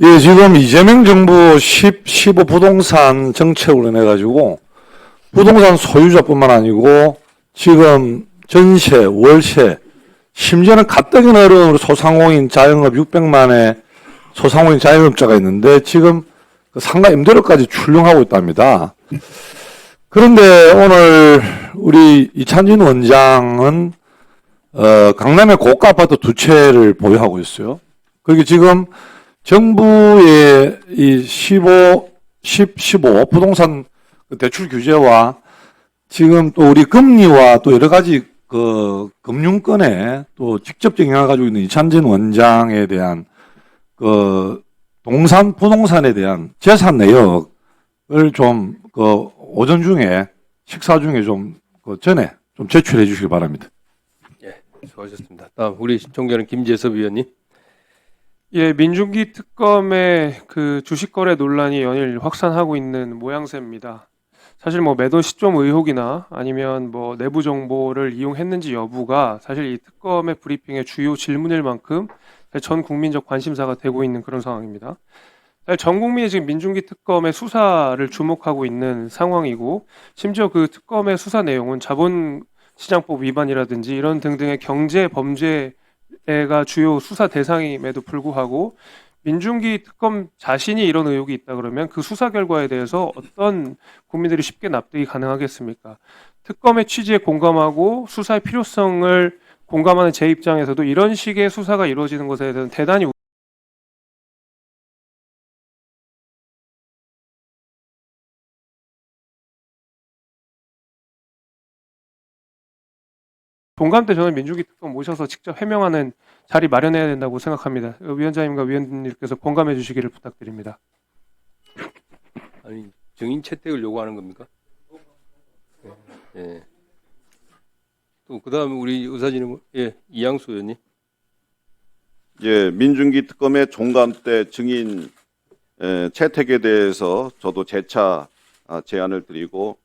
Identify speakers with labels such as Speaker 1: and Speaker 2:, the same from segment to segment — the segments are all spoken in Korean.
Speaker 1: 예, 지금 이재명 정부 15 부동산 정책으로 인해 가지고 부동산 소유자뿐만 아니고 지금 전세, 월세, 심지어는 가뜩이나 어려운 우리 소상공인 자영업 600만의 소상공인 자영업자가 있는데 지금 그 상가 임대료까지 출렁하고 있답니다. 그런데 오늘 우리 이찬진 원장은 강남의 고가 아파트 두 채를 보유하고 있어요. 그게 지금 정부의 이 15 부동산 대출 규제와 지금 또 우리 금리와 또 여러 가지 그 금융권에 또 직접적 영향을 가지고 있는 이찬진 원장에 대한 그 부동산에 대한 재산 내역을 좀 그 오전 중에 식사 중에 좀 그 전에 좀 제출해 주시기 바랍니다.
Speaker 2: 예, 수고하셨습니다. 다음 우리 존경하는 김재섭 의원님.
Speaker 3: 예, 민중기 특검의 그 주식 거래 논란이 연일 확산하고 있는 모양새입니다. 사실 뭐 매도 시점 의혹이나 아니면 뭐 내부 정보를 이용했는지 여부가 사실 이 특검의 브리핑의 주요 질문일 만큼 전 국민적 관심사가 되고 있는 그런 상황입니다. 사실 전 국민이 지금 민중기 특검의 수사를 주목하고 있는 상황이고, 심지어 그 특검의 수사 내용은 자본시장법 위반이라든지 이런 등등의 경제 범죄가 주요 수사 대상임에도 불구하고 민중기 특검 자신이 이런 의혹이 있다 그러면 그 수사 결과에 대해서 어떤 국민들이 쉽게 납득이 가능하겠습니까? 특검의 취지에 공감하고 수사의 필요성을 공감하는 제 입장에서도 이런 식의 수사가 이루어지는 것에 대해서는 대단히 동감 때 저는 민중기 특검 모셔서 직접 해명하는 자리 마련해야 된다고 생각합니다. 위원장님과 위원님께서 공감해 주시기를 부탁드립니다.
Speaker 2: 아니 증인 채택을 요구하는 겁니까? 예. 또 그다음 우리 의사진은 이양수 의원님.
Speaker 4: 예, 민중기 특검의 종감 때 증인 채택에 대해서 저도 재차 제안을 드리고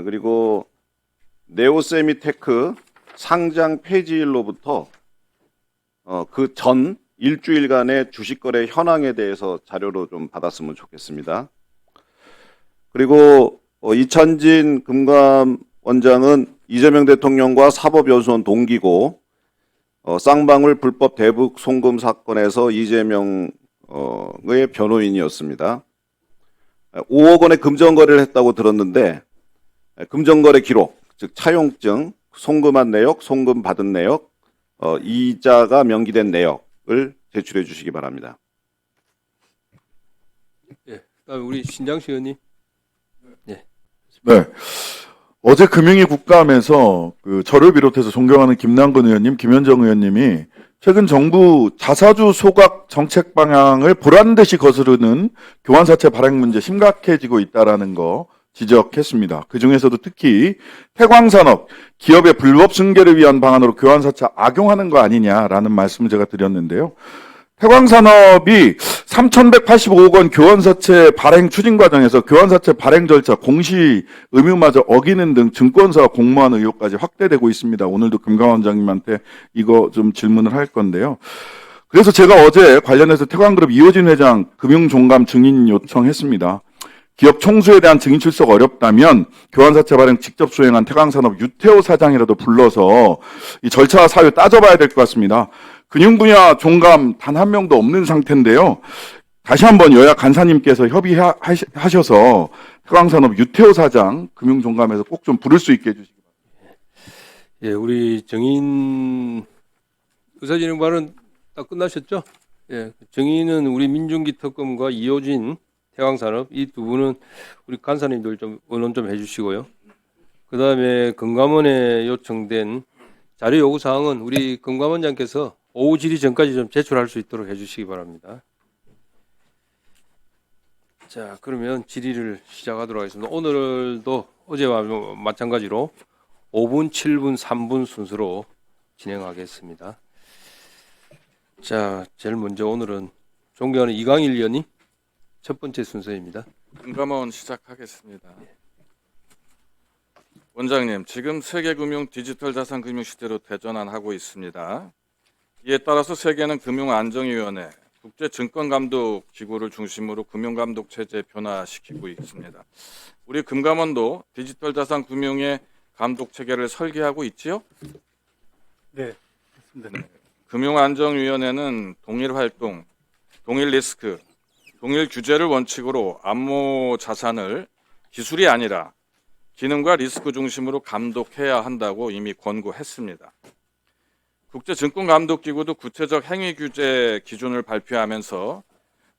Speaker 4: 그리고 네오세미테크 상장 폐지일로부터 그 전 일주일간의 주식거래 현황에 대해서 자료로 좀 받았으면 좋겠습니다. 그리고 이찬진 금감원장은 이재명 대통령과 사법연수원 동기고 쌍방울 불법 대북 송금 사건에서 이재명의 변호인이었습니다. 5억 원의 금전거래를 했다고 들었는데 금전거래 기록, 즉 차용증, 송금한 내역, 송금 받은 내역, 이자가 명기된 내역을 제출해 주시기 바랍니다.
Speaker 2: 예. 그다음 우리 신장식 의원님.
Speaker 5: 네. 어제 금융위 국감에서 저를 비롯해서 존경하는 김남근 의원님, 김현정 의원님이 최근 정부 자사주 소각 정책 방향을 보란듯이 거스르는 교환사채 발행 문제 심각해지고 있다라는 거 지적했습니다. 그 중에서도 특히 태광산업, 기업의 불법 승계를 위한 방안으로 교환사채 악용하는 거 아니냐라는 말씀을 제가 드렸는데요. 태광산업이 3,185억 원 교환사채 발행 추진 과정에서 교환사채 발행 절차, 공시 의무마저 어기는 등 증권사 공모한 의혹까지 확대되고 있습니다. 오늘도 금감원장님한테 이거 좀 질문을 할 건데요. 그래서 제가 어제 관련해서 태광그룹 이호진 회장 금융종감 증인 요청했습니다. 기업 총수에 대한 증인 출석 어렵다면 교환사채 발행 직접 수행한 태광산업 유태호 사장이라도 불러서 이 절차와 사유 따져봐야 될 것 같습니다. 금융 분야 종감 단 한 명도 없는 상태인데요. 다시 한번 여야 간사님께서 협의하셔서 태광산업 유태호 사장 금융 종감에서 꼭 좀 부를 수 있게 해주시기 바랍니다.
Speaker 2: 예, 우리 증인 의사진행 발언 다 끝나셨죠? 예, 증인은 우리 민중기 특검과 이호진 태광산업 이 두 분은 우리 간사님들 좀 의논 좀 해주시고요. 그 다음에 금감원에 요청된 자료 요구 사항은 우리 금감원장께서 오후 질의 전까지 좀 제출할 수 있도록 해주시기 바랍니다. 자, 그러면 질의를 시작하도록 하겠습니다. 오늘도 어제와 마찬가지로 5분, 7분, 3분 순서로 진행하겠습니다. 자, 제일 먼저 오늘은 존경하는 이강일 의원님 첫 번째 순서입니다.
Speaker 6: 금감원 시작하겠습니다. 원장님, 지금 세계금융 디지털 자산 금융 시대로 대전환하고 있습니다. 이에 따라서 세계는 금융안정위원회, 국제 증권 감독 기구를 중심으로 금융 감독 체제 변화시키고 있습니다. 우리 금감원도 디지털 자산 금융의 감독 체계를 설계하고 있지요?
Speaker 7: 네, 맞습니다.
Speaker 6: 금융안정위원회는 동일 활동, 동일 리스크, 동일 규제를 원칙으로 암호 자산을 기술이 아니라 기능과 리스크 중심으로 감독해야 한다고 이미 권고했습니다. 국제증권감독기구도 구체적 행위 규제 기준을 발표하면서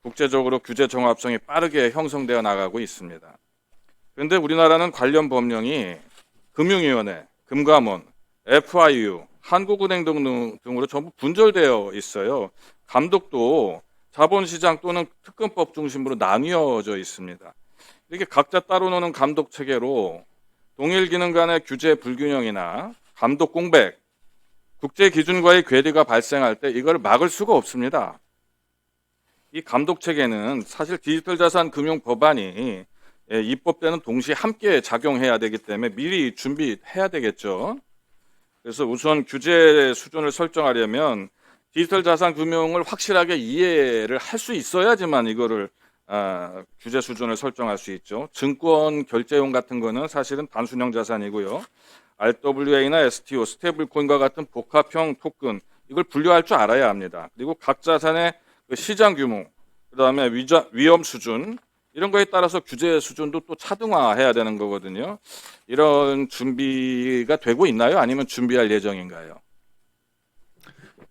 Speaker 6: 국제적으로 규제 정합성이 빠르게 형성되어 나가고 있습니다. 그런데 우리나라는 관련 법령이 금융위원회, 금감원, FIU, 한국은행 등으로 전부 분절되어 있어요. 감독도 자본시장 또는 특검법 중심으로 나뉘어져 있습니다. 이렇게 각자 따로 노는 감독 체계로 동일 기능 간의 규제 불균형이나 감독 공백, 국제 기준과의 괴리가 발생할 때 이걸 막을 수가 없습니다. 이 감독 체계는 사실 디지털 자산 금융 법안이 입법 때는 동시에 함께 작용해야 되기 때문에 미리 준비해야 되겠죠. 그래서 우선 규제 수준을 설정하려면 디지털 자산 금융을 확실하게 이해를 할 수 있어야지만 이거를 규제 수준을 설정할 수 있죠. 증권 결제용 같은 거는 사실은 단순형 자산이고요. RWA나 STO, 스테이블 코인과 같은 복합형 토큰 이걸 분류할 줄 알아야 합니다. 그리고 각 자산의 시장 규모, 그다음에 위험 수준 이런 거에 따라서 규제 수준도 또 차등화해야 되는 거거든요. 이런 준비가 되고 있나요? 아니면 준비할 예정인가요?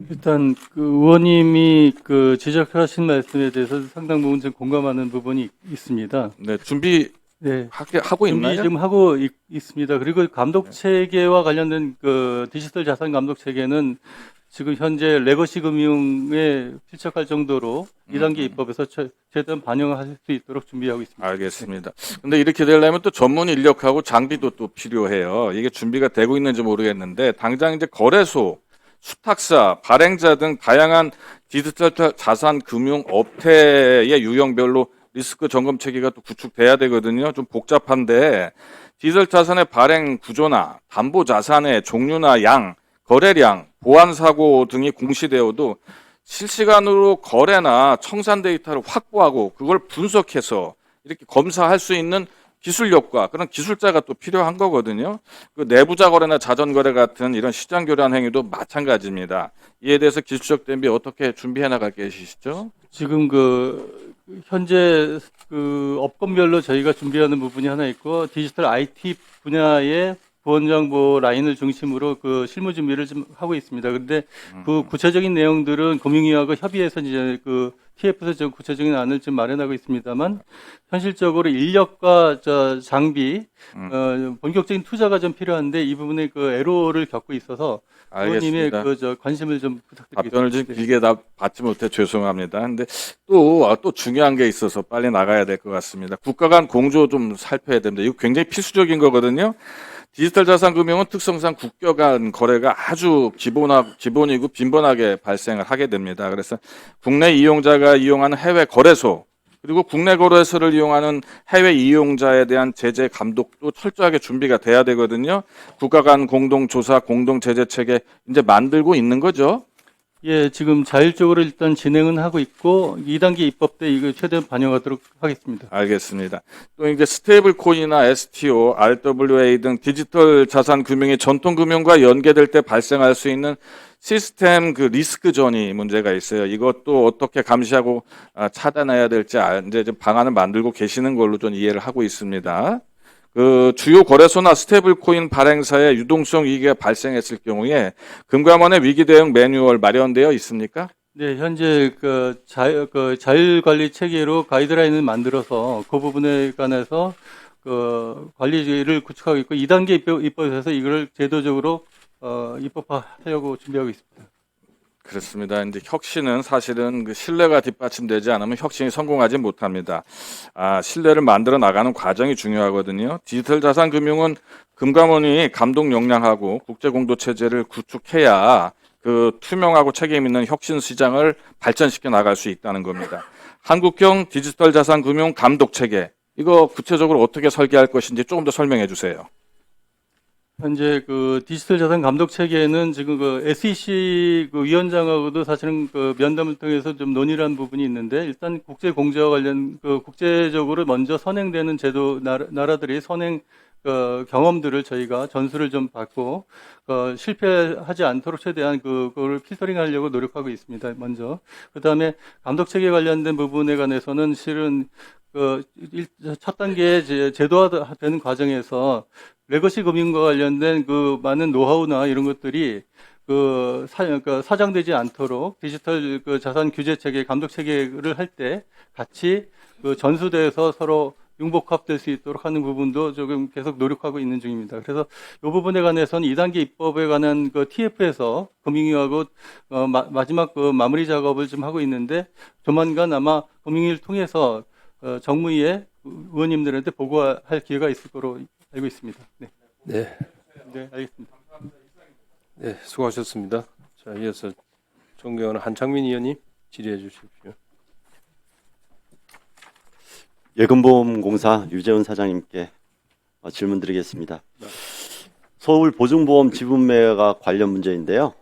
Speaker 7: 일단 그 의원님이 그 지적하신 말씀에 대해서 상당 부분 좀 공감하는 부분이 있습니다.
Speaker 6: 네, 준비
Speaker 7: 네.
Speaker 6: 하고
Speaker 7: 준비
Speaker 6: 있나요?
Speaker 7: 지금 하고 있습니다. 그리고 감독 체계와 관련된 그 디지털 자산 감독 체계는 지금 현재 레거시 금융에 필적할 정도로 2단계 입법에서 최대한 반영할 수 있도록 준비하고 있습니다.
Speaker 6: 알겠습니다. 근데 이렇게 되려면 또 전문 인력하고 장비도 또 필요해요. 이게 준비가 되고 있는지 모르겠는데 당장 이제 거래소, 수탁사, 발행자 등 다양한 디지털 자산 금융 업태의 유형별로 리스크 점검 체계가 또 구축돼야 되거든요. 좀 복잡한데 디지털 자산의 발행 구조나 담보 자산의 종류나 양, 거래량, 보안 사고 등이 공시되어도 실시간으로 거래나 청산 데이터를 확보하고 그걸 분석해서 이렇게 검사할 수 있는 기술력과 그런 기술자가 또 필요한 거거든요. 그 내부자 거래나 자전 거래 같은 이런 시장 교란 행위도 마찬가지입니다. 이에 대해서 기술적 대비 어떻게 준비해 나갈 계시죠?
Speaker 7: 지금 그 현재 그 업권별로 저희가 준비하는 부분이 하나 있고 디지털 IT 분야의 보안정보 라인을 중심으로 그 실무 준비를 좀 하고 있습니다. 그런데 그 구체적인 내용들은 금융위하고 협의해서 이제 그 TF에서 좀 구체적인 안을 좀 마련하고 있습니다만 현실적으로 인력과 장비 본격적인 투자가 좀 필요한데 이 부분에 그 애로를 겪고 있어서 의원님의
Speaker 6: 알겠습니다.
Speaker 7: 관심을 좀 부탁드리겠습니다.
Speaker 6: 답변을 좀 길게 받지 못해 죄송합니다. 근데 또 중요한 게 있어서 빨리 나가야 될 것 같습니다. 국가 간 공조 좀 살펴야 됩니다. 이거 굉장히 필수적인 거거든요. 디지털 자산 금융은 특성상 국가 간 거래가 아주 기본이고 빈번하게 발생을 하게 됩니다. 그래서 국내 이용자가 이용하는 해외 거래소 그리고 국내 거래소를 이용하는 해외 이용자에 대한 제재 감독도 철저하게 준비가 돼야 되거든요. 국가 간 공동 조사, 공동 제재 체계 이제 만들고 있는 거죠.
Speaker 7: 예, 지금 자율적으로 일단 진행은 하고 있고 2단계 입법 때 이거 최대한 반영하도록 하겠습니다.
Speaker 6: 알겠습니다. 또 이제 스테이블 코인이나 STO, RWA 등 디지털 자산 금융이 전통 금융과 연계될 때 발생할 수 있는 시스템 그 리스크 전이 문제가 있어요. 이것도 어떻게 감시하고 차단해야 될지 이제 좀 방안을 만들고 계시는 걸로 좀 이해를 하고 있습니다. 그 주요 거래소나 스테이블 코인 발행사의 유동성 위기가 발생했을 경우에 금감원의 위기 대응 매뉴얼 마련되어 있습니까?
Speaker 7: 네, 현재 그 자율 관리 체계로 가이드라인을 만들어서 그 부분에 관해서 그 관리를 구축하고 있고 2단계 입법에서 이걸 제도적으로 입법하려고 준비하고 있습니다.
Speaker 6: 그렇습니다. 이제 혁신은 사실은 그 신뢰가 뒷받침되지 않으면 혁신이 성공하지 못합니다. 신뢰를 만들어 나가는 과정이 중요하거든요. 디지털 자산 금융은 금감원이 감독 역량하고 국제 공도 체제를 구축해야 그 투명하고 책임 있는 혁신 시장을 발전시켜 나갈 수 있다는 겁니다. 한국형 디지털 자산 금융 감독 체계 이거 구체적으로 어떻게 설계할 것인지 조금 더 설명해 주세요.
Speaker 7: 현재 그 디지털 자산 감독 체계는 지금 그 SEC 그 위원장하고도 사실은 그 면담을 통해서 좀 논의를 한 부분이 있는데, 일단 국제 공제와 관련 그 국제적으로 먼저 선행되는 제도 나라들이 선행 경험들을 저희가 전수를 좀 받고 실패하지 않도록 최대한 그거를 필터링하려고 노력하고 있습니다. 먼저 그다음에 감독 체계 관련된 부분에 관해서는 실은 첫 단계 제도화되는 과정에서 레거시 금융과 관련된 그 많은 노하우나 이런 것들이 사장되지 않도록 디지털 그 자산 규제 체계, 감독 체계를 할 때 같이 그 전수돼서 서로 융복합될 수 있도록 하는 부분도 조금 계속 노력하고 있는 중입니다. 그래서 이 부분에 관해서는 2단계 입법에 관한 그 TF에서 금융위하고 마지막 그 마무리 작업을 좀 하고 있는데, 조만간 아마 금융위를 통해서 정무위에 의원님들한테 보고할 기회가 있을 거로 알고 있습니다. 네,
Speaker 2: 네,
Speaker 7: 네, 알겠습니다.
Speaker 2: 네, 수고하셨습니다. 자, 이어서 존경하는 한창민 의원님 질의해 주십시오.
Speaker 8: 예금보험공사 유재훈 사장님께 질문드리겠습니다. 서울보증보험 지분매각 관련 문제인데요.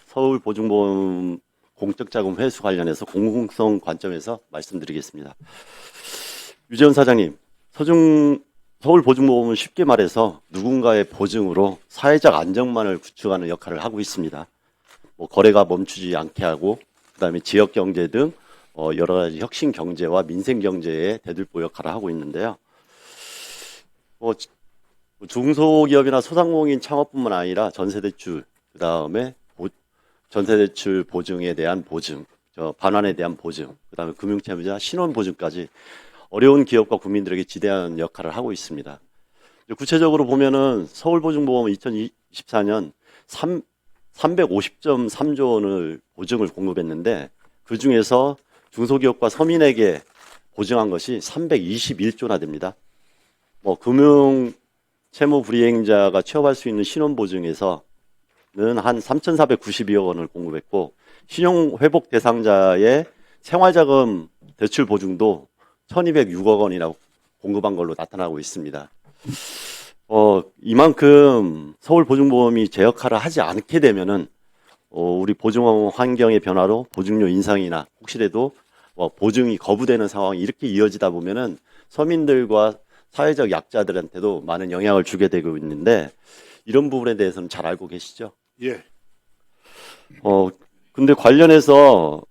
Speaker 8: 서울보증보험 공적자금 회수 관련해서 공공성 관점에서 말씀드리겠습니다. 유재훈 사장님, 서울보증보험은 쉽게 말해서 누군가의 보증으로 사회적 안정망을 구축하는 역할을 하고 있습니다. 거래가 멈추지 않게 하고, 그다음에 지역경제 등 여러 가지 혁신 경제와 민생 경제의 대들보 역할을 하고 있는데요. 중소기업이나 소상공인 창업뿐만 아니라 전세대출, 그 다음에 전세대출 보증에 대한 보증, 반환에 대한 보증, 그 다음에 금융채무자 신원보증까지 어려운 기업과 국민들에게 지대한 역할을 하고 있습니다. 구체적으로 보면은 서울보증보험은 2024년 350.3조 원을 보증을 공급했는데, 그 중에서 중소기업과 서민에게 보증한 것이 321조나 됩니다. 금융 채무 불이행자가 취업할 수 있는 신원보증에서는 한 3,492억 원을 공급했고, 신용회복 대상자의 생활자금 대출 보증도 1,206억 원이나 공급한 걸로 나타나고 있습니다. 이만큼 서울보증보험이 제 역할을 하지 않게 되면은 우리 보증 환경의 변화로 보증료 인상이나 혹시라도 보증이 거부되는 상황이 이렇게 이어지다 보면은 서민들과 사회적 약자들한테도 많은 영향을 주게 되고 있는데, 이런 부분에 대해서는 잘 알고 계시죠?
Speaker 5: 예.
Speaker 8: 근데 관련해서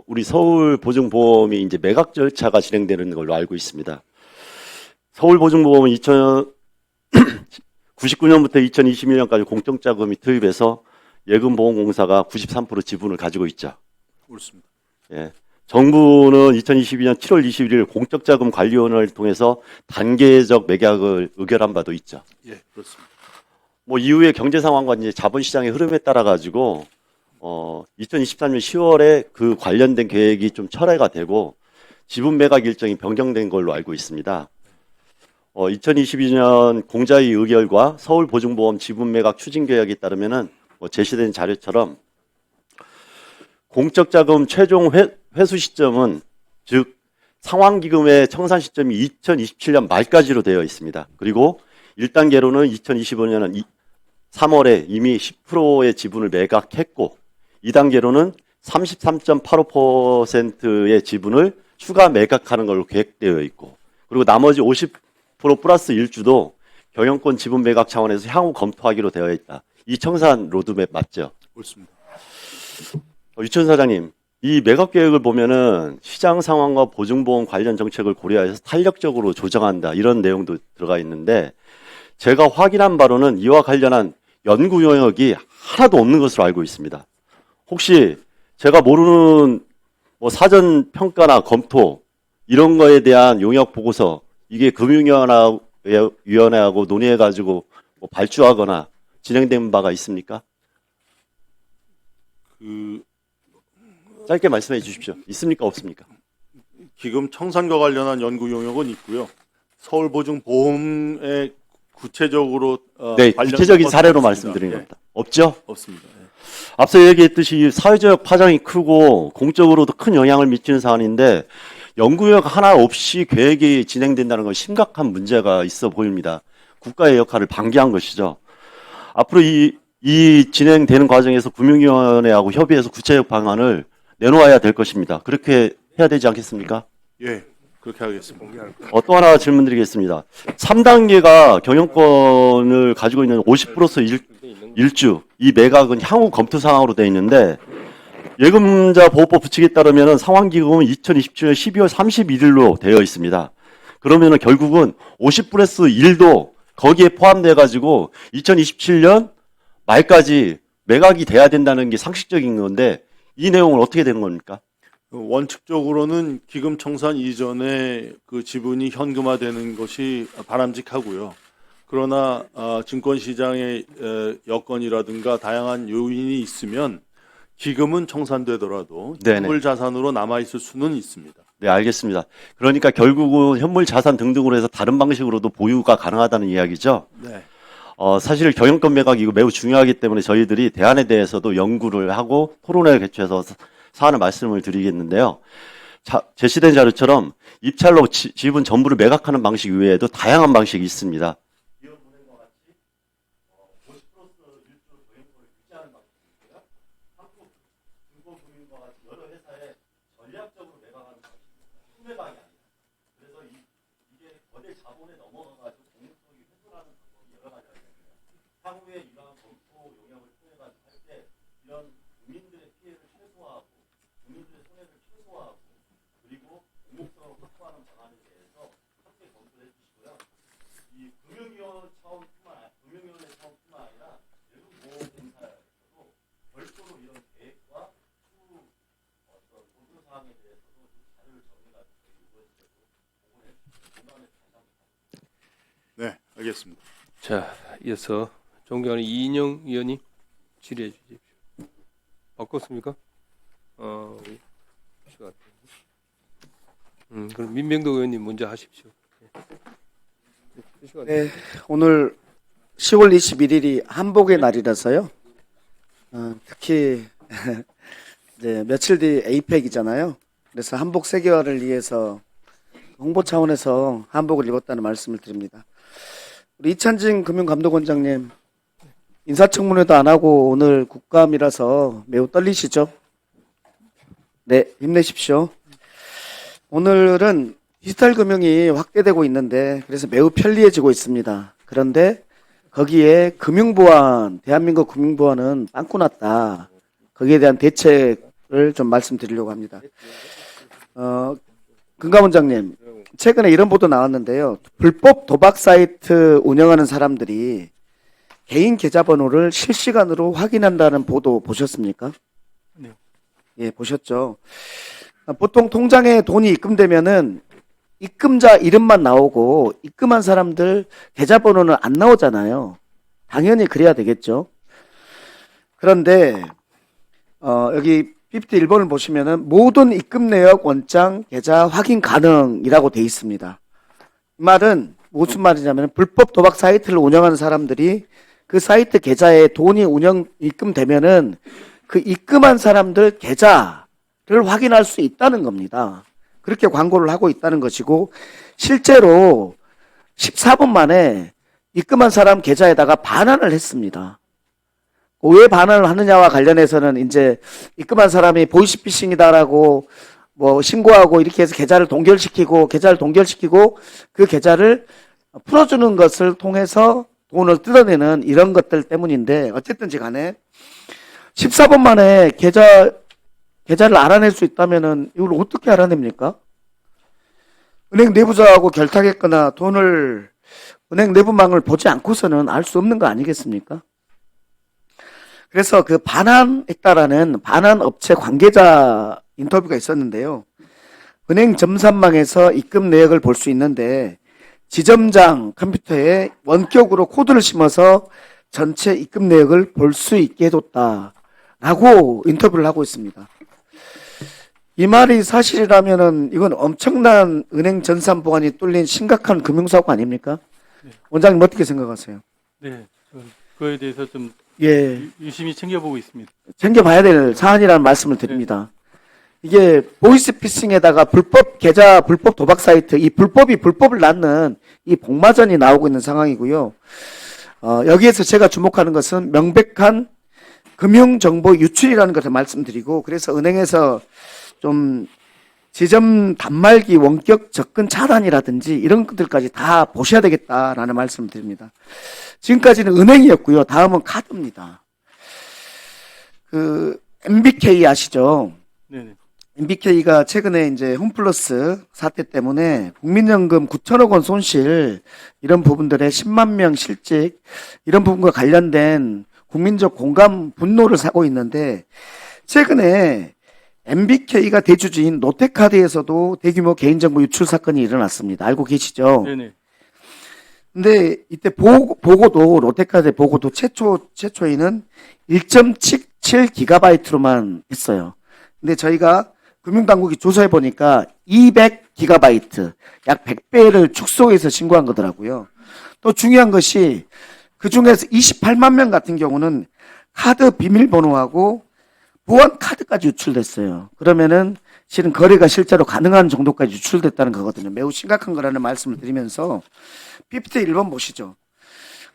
Speaker 8: 우리 서울보증보험이 이제 매각 절차가 진행되는 걸로 알고 있습니다. 서울보증보험은 1999년부터 2021년까지 공적자금이 투입해서 예금보험공사가 93% 지분을 가지고 있죠.
Speaker 5: 옳습니다.
Speaker 8: 예. 정부는 2022년 7월 21일 공적자금관리위원회를 통해서 단계적 매각을 의결한 바도 있죠.
Speaker 5: 예, 그렇습니다.
Speaker 8: 이후에 경제 상황과 이제 자본시장의 흐름에 따라 가지고 2023년 10월에 그 관련된 계획이 좀 철회가 되고 지분 매각 일정이 변경된 걸로 알고 있습니다. 2022년 공자위 의결과 서울보증보험 지분 매각 추진 계획에 따르면은 제시된 자료처럼 공적자금 최종 회수 시점은, 즉 상환기금의 청산 시점이 2027년 말까지로 되어 있습니다. 그리고 1단계로는 2025년 3월에 이미 10%의 지분을 매각했고, 2단계로는 33.85%의 지분을 추가 매각하는 걸로 계획되어 있고, 그리고 나머지 50% 플러스 1주도 경영권 지분 매각 차원에서 향후 검토하기로 되어 있다. 이 청산 로드맵 맞죠?
Speaker 5: 옳습니다.
Speaker 8: 유천 사장님, 이 매각 계획을 보면은 시장 상황과 보증보험 관련 정책을 고려해서 탄력적으로 조정한다, 이런 내용도 들어가 있는데, 제가 확인한 바로는 이와 관련한 연구 영역이 하나도 없는 것으로 알고 있습니다. 혹시 제가 모르는 사전 평가나 검토 이런 거에 대한 용역 보고서, 이게 금융위원회하고 논의해가지고 발주하거나 진행된 바가 있습니까? 짧게 말씀해 주십시오. 있습니까? 없습니까?
Speaker 9: 기금 청산과 관련한 연구 용역은 있고요. 서울보증보험에 구체적으로
Speaker 8: 네,
Speaker 9: 관련된
Speaker 8: 구체적인
Speaker 9: 것은
Speaker 8: 사례로
Speaker 9: 없습니다.
Speaker 8: 말씀드린
Speaker 9: 예,
Speaker 8: 겁니다. 없죠?
Speaker 9: 없습니다. 예.
Speaker 8: 앞서 얘기했듯이 사회적 파장이 크고 공적으로도 큰 영향을 미치는 사안인데, 연구역 하나 없이 계획이 진행된다는 건 심각한 문제가 있어 보입니다. 국가의 역할을 방기한 것이죠. 앞으로 이 진행되는 과정에서 금융위원회하고 협의해서 구체적 방안을 내놓아야 될 것입니다. 그렇게 해야 되지 않겠습니까?
Speaker 9: 예, 그렇게 하겠습니다.
Speaker 8: 또 하나 질문드리겠습니다. 3단계가 경영권을 가지고 있는 50 플러스 1주, 이 매각은 향후 검토 사항으로 되어 있는데, 예금자 보호법 부칙에 따르면 상환기금은 2027년 12월 31일로 되어 있습니다. 그러면은 결국은 50 플러스 1도 거기에 포함돼가지고 2027년 말까지 매각이 돼야 된다는 게 상식적인 건데, 이 내용은 어떻게 되는 겁니까?
Speaker 9: 원칙적으로는 기금 청산 이전에 그 지분이 현금화되는 것이 바람직하고요. 그러나 증권시장의 여건이라든가 다양한 요인이 있으면 기금은 청산되더라도
Speaker 8: 네네.
Speaker 9: 현물 자산으로 남아 있을 수는 있습니다.
Speaker 8: 네, 알겠습니다. 그러니까 결국은 현물 자산 등등으로 해서 다른 방식으로도 보유가 가능하다는 이야기죠.
Speaker 9: 네.
Speaker 8: 사실 경영권 매각이 이거 매우 중요하기 때문에 저희들이 대안에 대해서도 연구를 하고 토론회를 개최해서 사안을 말씀을 드리겠는데요. 제시된 자료처럼 입찰로 지분 전부를 매각하는 방식 외에도 다양한 방식이 있습니다.
Speaker 10: 향후에 이러한 검토 용역을 통해 가지고 할 때 이런 국민들의 피해를 최소화하고 국민들의 손해를 최소화하고 그리고 공공성을 확보하는 방안에 대해서 함께 검토해 주시고요. 이 금융위원회 차원뿐만 아니라 예금보험공사에서도 별도로 이런 계획과 추후 보조 사항에 대해서도 자료를 정리해 가지고 요구해주셔도 공부해 주시면 공감해서 감사합니다.
Speaker 9: 네, 알겠습니다.
Speaker 2: 자, 이어서 존경하는 이인영 의원님 질의해 주십시오. 바꿨습니까? 그럼 민병도 의원님 먼저 하십시오.
Speaker 11: 네, 오늘 10월 21일이 한복의 날이라서요. 특히 이제 며칠 뒤 에이펙이잖아요. 그래서 한복 세계화를 위해서 홍보 차원에서 한복을 입었다는 말씀을 드립니다. 우리 이찬진 금융감독원장님, 인사청문회도 안 하고 오늘 국감이라서 매우 떨리시죠? 네, 힘내십시오. 오늘은 디지털 금융이 확대되고 있는데 그래서 매우 편리해지고 있습니다. 그런데 거기에 금융보안, 대한민국 금융보안은 빵꾸 났다. 거기에 대한 대책을 좀 말씀드리려고 합니다. 금감원장님, 최근에 이런 보도 나왔는데요. 불법 도박 사이트 운영하는 사람들이 개인 계좌번호를 실시간으로 확인한다는 보도 보셨습니까?
Speaker 7: 네.
Speaker 11: 예, 보셨죠. 보통 통장에 돈이 입금되면은 입금자 이름만 나오고 입금한 사람들 계좌번호는 안 나오잖아요. 당연히 그래야 되겠죠. 그런데 여기 PPT 1번을 보시면은 모든 입금 내역 원장 계좌 확인 가능이라고 돼 있습니다. 이 말은 무슨 말이냐면 불법 도박 사이트를 운영하는 사람들이 그 사이트 계좌에 돈이 입금되면은 그 입금한 사람들 계좌를 확인할 수 있다는 겁니다. 그렇게 광고를 하고 있다는 것이고 실제로 14분 만에 입금한 사람 계좌에다가 반환을 했습니다. 왜 반환을 하느냐와 관련해서는 이제 입금한 사람이 보이스피싱이다라고 뭐 신고하고 이렇게 해서 계좌를 동결시키고 그 계좌를 풀어주는 것을 통해서 돈을 뜯어내는 이런 것들 때문인데 어쨌든지 간에 14분 만에 계좌를 알아낼 수 있다면은 이걸 어떻게 알아냅니까? 은행 내부자하고 결탁했거나 돈을 은행 내부망을 보지 않고서는 알 수 없는 거 아니겠습니까? 그래서 그 반환했다라는 반환 업체 관계자 인터뷰가 있었는데요. 은행 점산망에서 입금 내역을 볼 수 있는데 지점장 컴퓨터에 원격으로 코드를 심어서 전체 입금 내역을 볼 수 있게 해뒀다라고 인터뷰를 하고 있습니다. 이 말이 사실이라면은 이건 엄청난 은행 전산 보안이 뚫린 심각한 금융사고 아닙니까?
Speaker 7: 네.
Speaker 11: 원장님 어떻게 생각하세요?
Speaker 7: 네, 그거에 대해서 좀
Speaker 11: 예,
Speaker 7: 유심히 챙겨보고 있습니다.
Speaker 11: 챙겨봐야 될 사안이라는 말씀을 드립니다. 이게 보이스피싱에다가 불법 계좌, 불법 도박 사이트, 이 불법이 불법을 낳는 이 복마전이 나오고 있는 상황이고요. 여기에서 제가 주목하는 것은 명백한 금융정보 유출이라는 것을 말씀드리고, 그래서 은행에서 좀 지점 단말기 원격 접근 차단이라든지 이런 것들까지 다 보셔야 되겠다라는 말씀을 드립니다. 지금까지는 은행이었고요. 다음은 카드입니다. 그 MBK 아시죠?
Speaker 7: 네네.
Speaker 11: MBK가 최근에 이제 홈플러스 사태 때문에 국민연금 9천억 원 손실, 이런 부분들의 10만 명 실직, 이런 부분과 관련된 국민적 공감, 분노를 사고 있는데, 최근에 MBK가 대주주인 롯데카드에서도 대규모 개인정보 유출 사건이 일어났습니다. 알고 계시죠?
Speaker 7: 네네.
Speaker 11: 근데 이때 보고도, 롯데카드의 보고도 최초에는 1.77GB로만 했어요. 근데 저희가 금융당국이 조사해 보니까 200GB, 약 100배를 축소해서 신고한 거더라고요. 또 중요한 것이 그 중에서 28만 명 같은 경우는 카드 비밀번호하고 보안 카드까지 유출됐어요. 그러면은 실은 거래가 실제로 가능한 정도까지 유출됐다는 거거든요. 매우 심각한 거라는 말씀을 드리면서 PPT 1번 보시죠.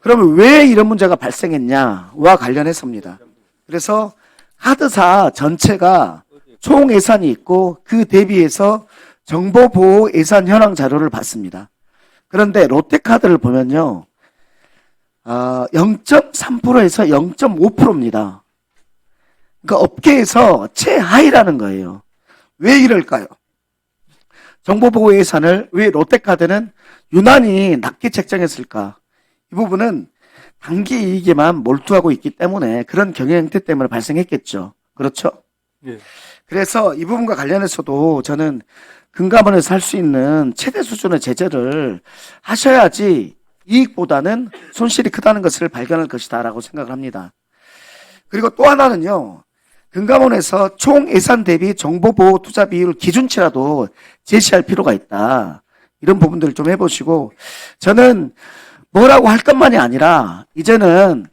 Speaker 11: 그러면 왜 이런 문제가 발생했냐와 관련해서입니다. 그래서 카드사 전체가 총 예산이 있고 그 대비해서 정보보호 예산 현황 자료를 봤습니다. 그런데 롯데카드를 보면요, 0.3%에서 0.5%입니다. 그러니까 업계에서 최하위라는 거예요. 왜 이럴까요? 정보보호 예산을 왜 롯데카드는 유난히 낮게 책정했을까? 이 부분은 단기 이익에만 몰두하고 있기 때문에 그런 경영 형태 때문에 발생했겠죠. 그렇죠?
Speaker 7: 예.
Speaker 11: 그래서 이 부분과 관련해서도 저는 금감원에서 할 수 있는 최대 수준의 제재를 하셔야지 이익보다는 손실이 크다는 것을 발견할 것이다라고 생각을 합니다. 그리고 또 하나는요, 금감원에서 총 예산 대비 정보보호 투자 비율 기준치라도 제시할 필요가 있다. 이런 부분들을 좀 해보시고, 저는 뭐라고 할 것만이 아니라 이제는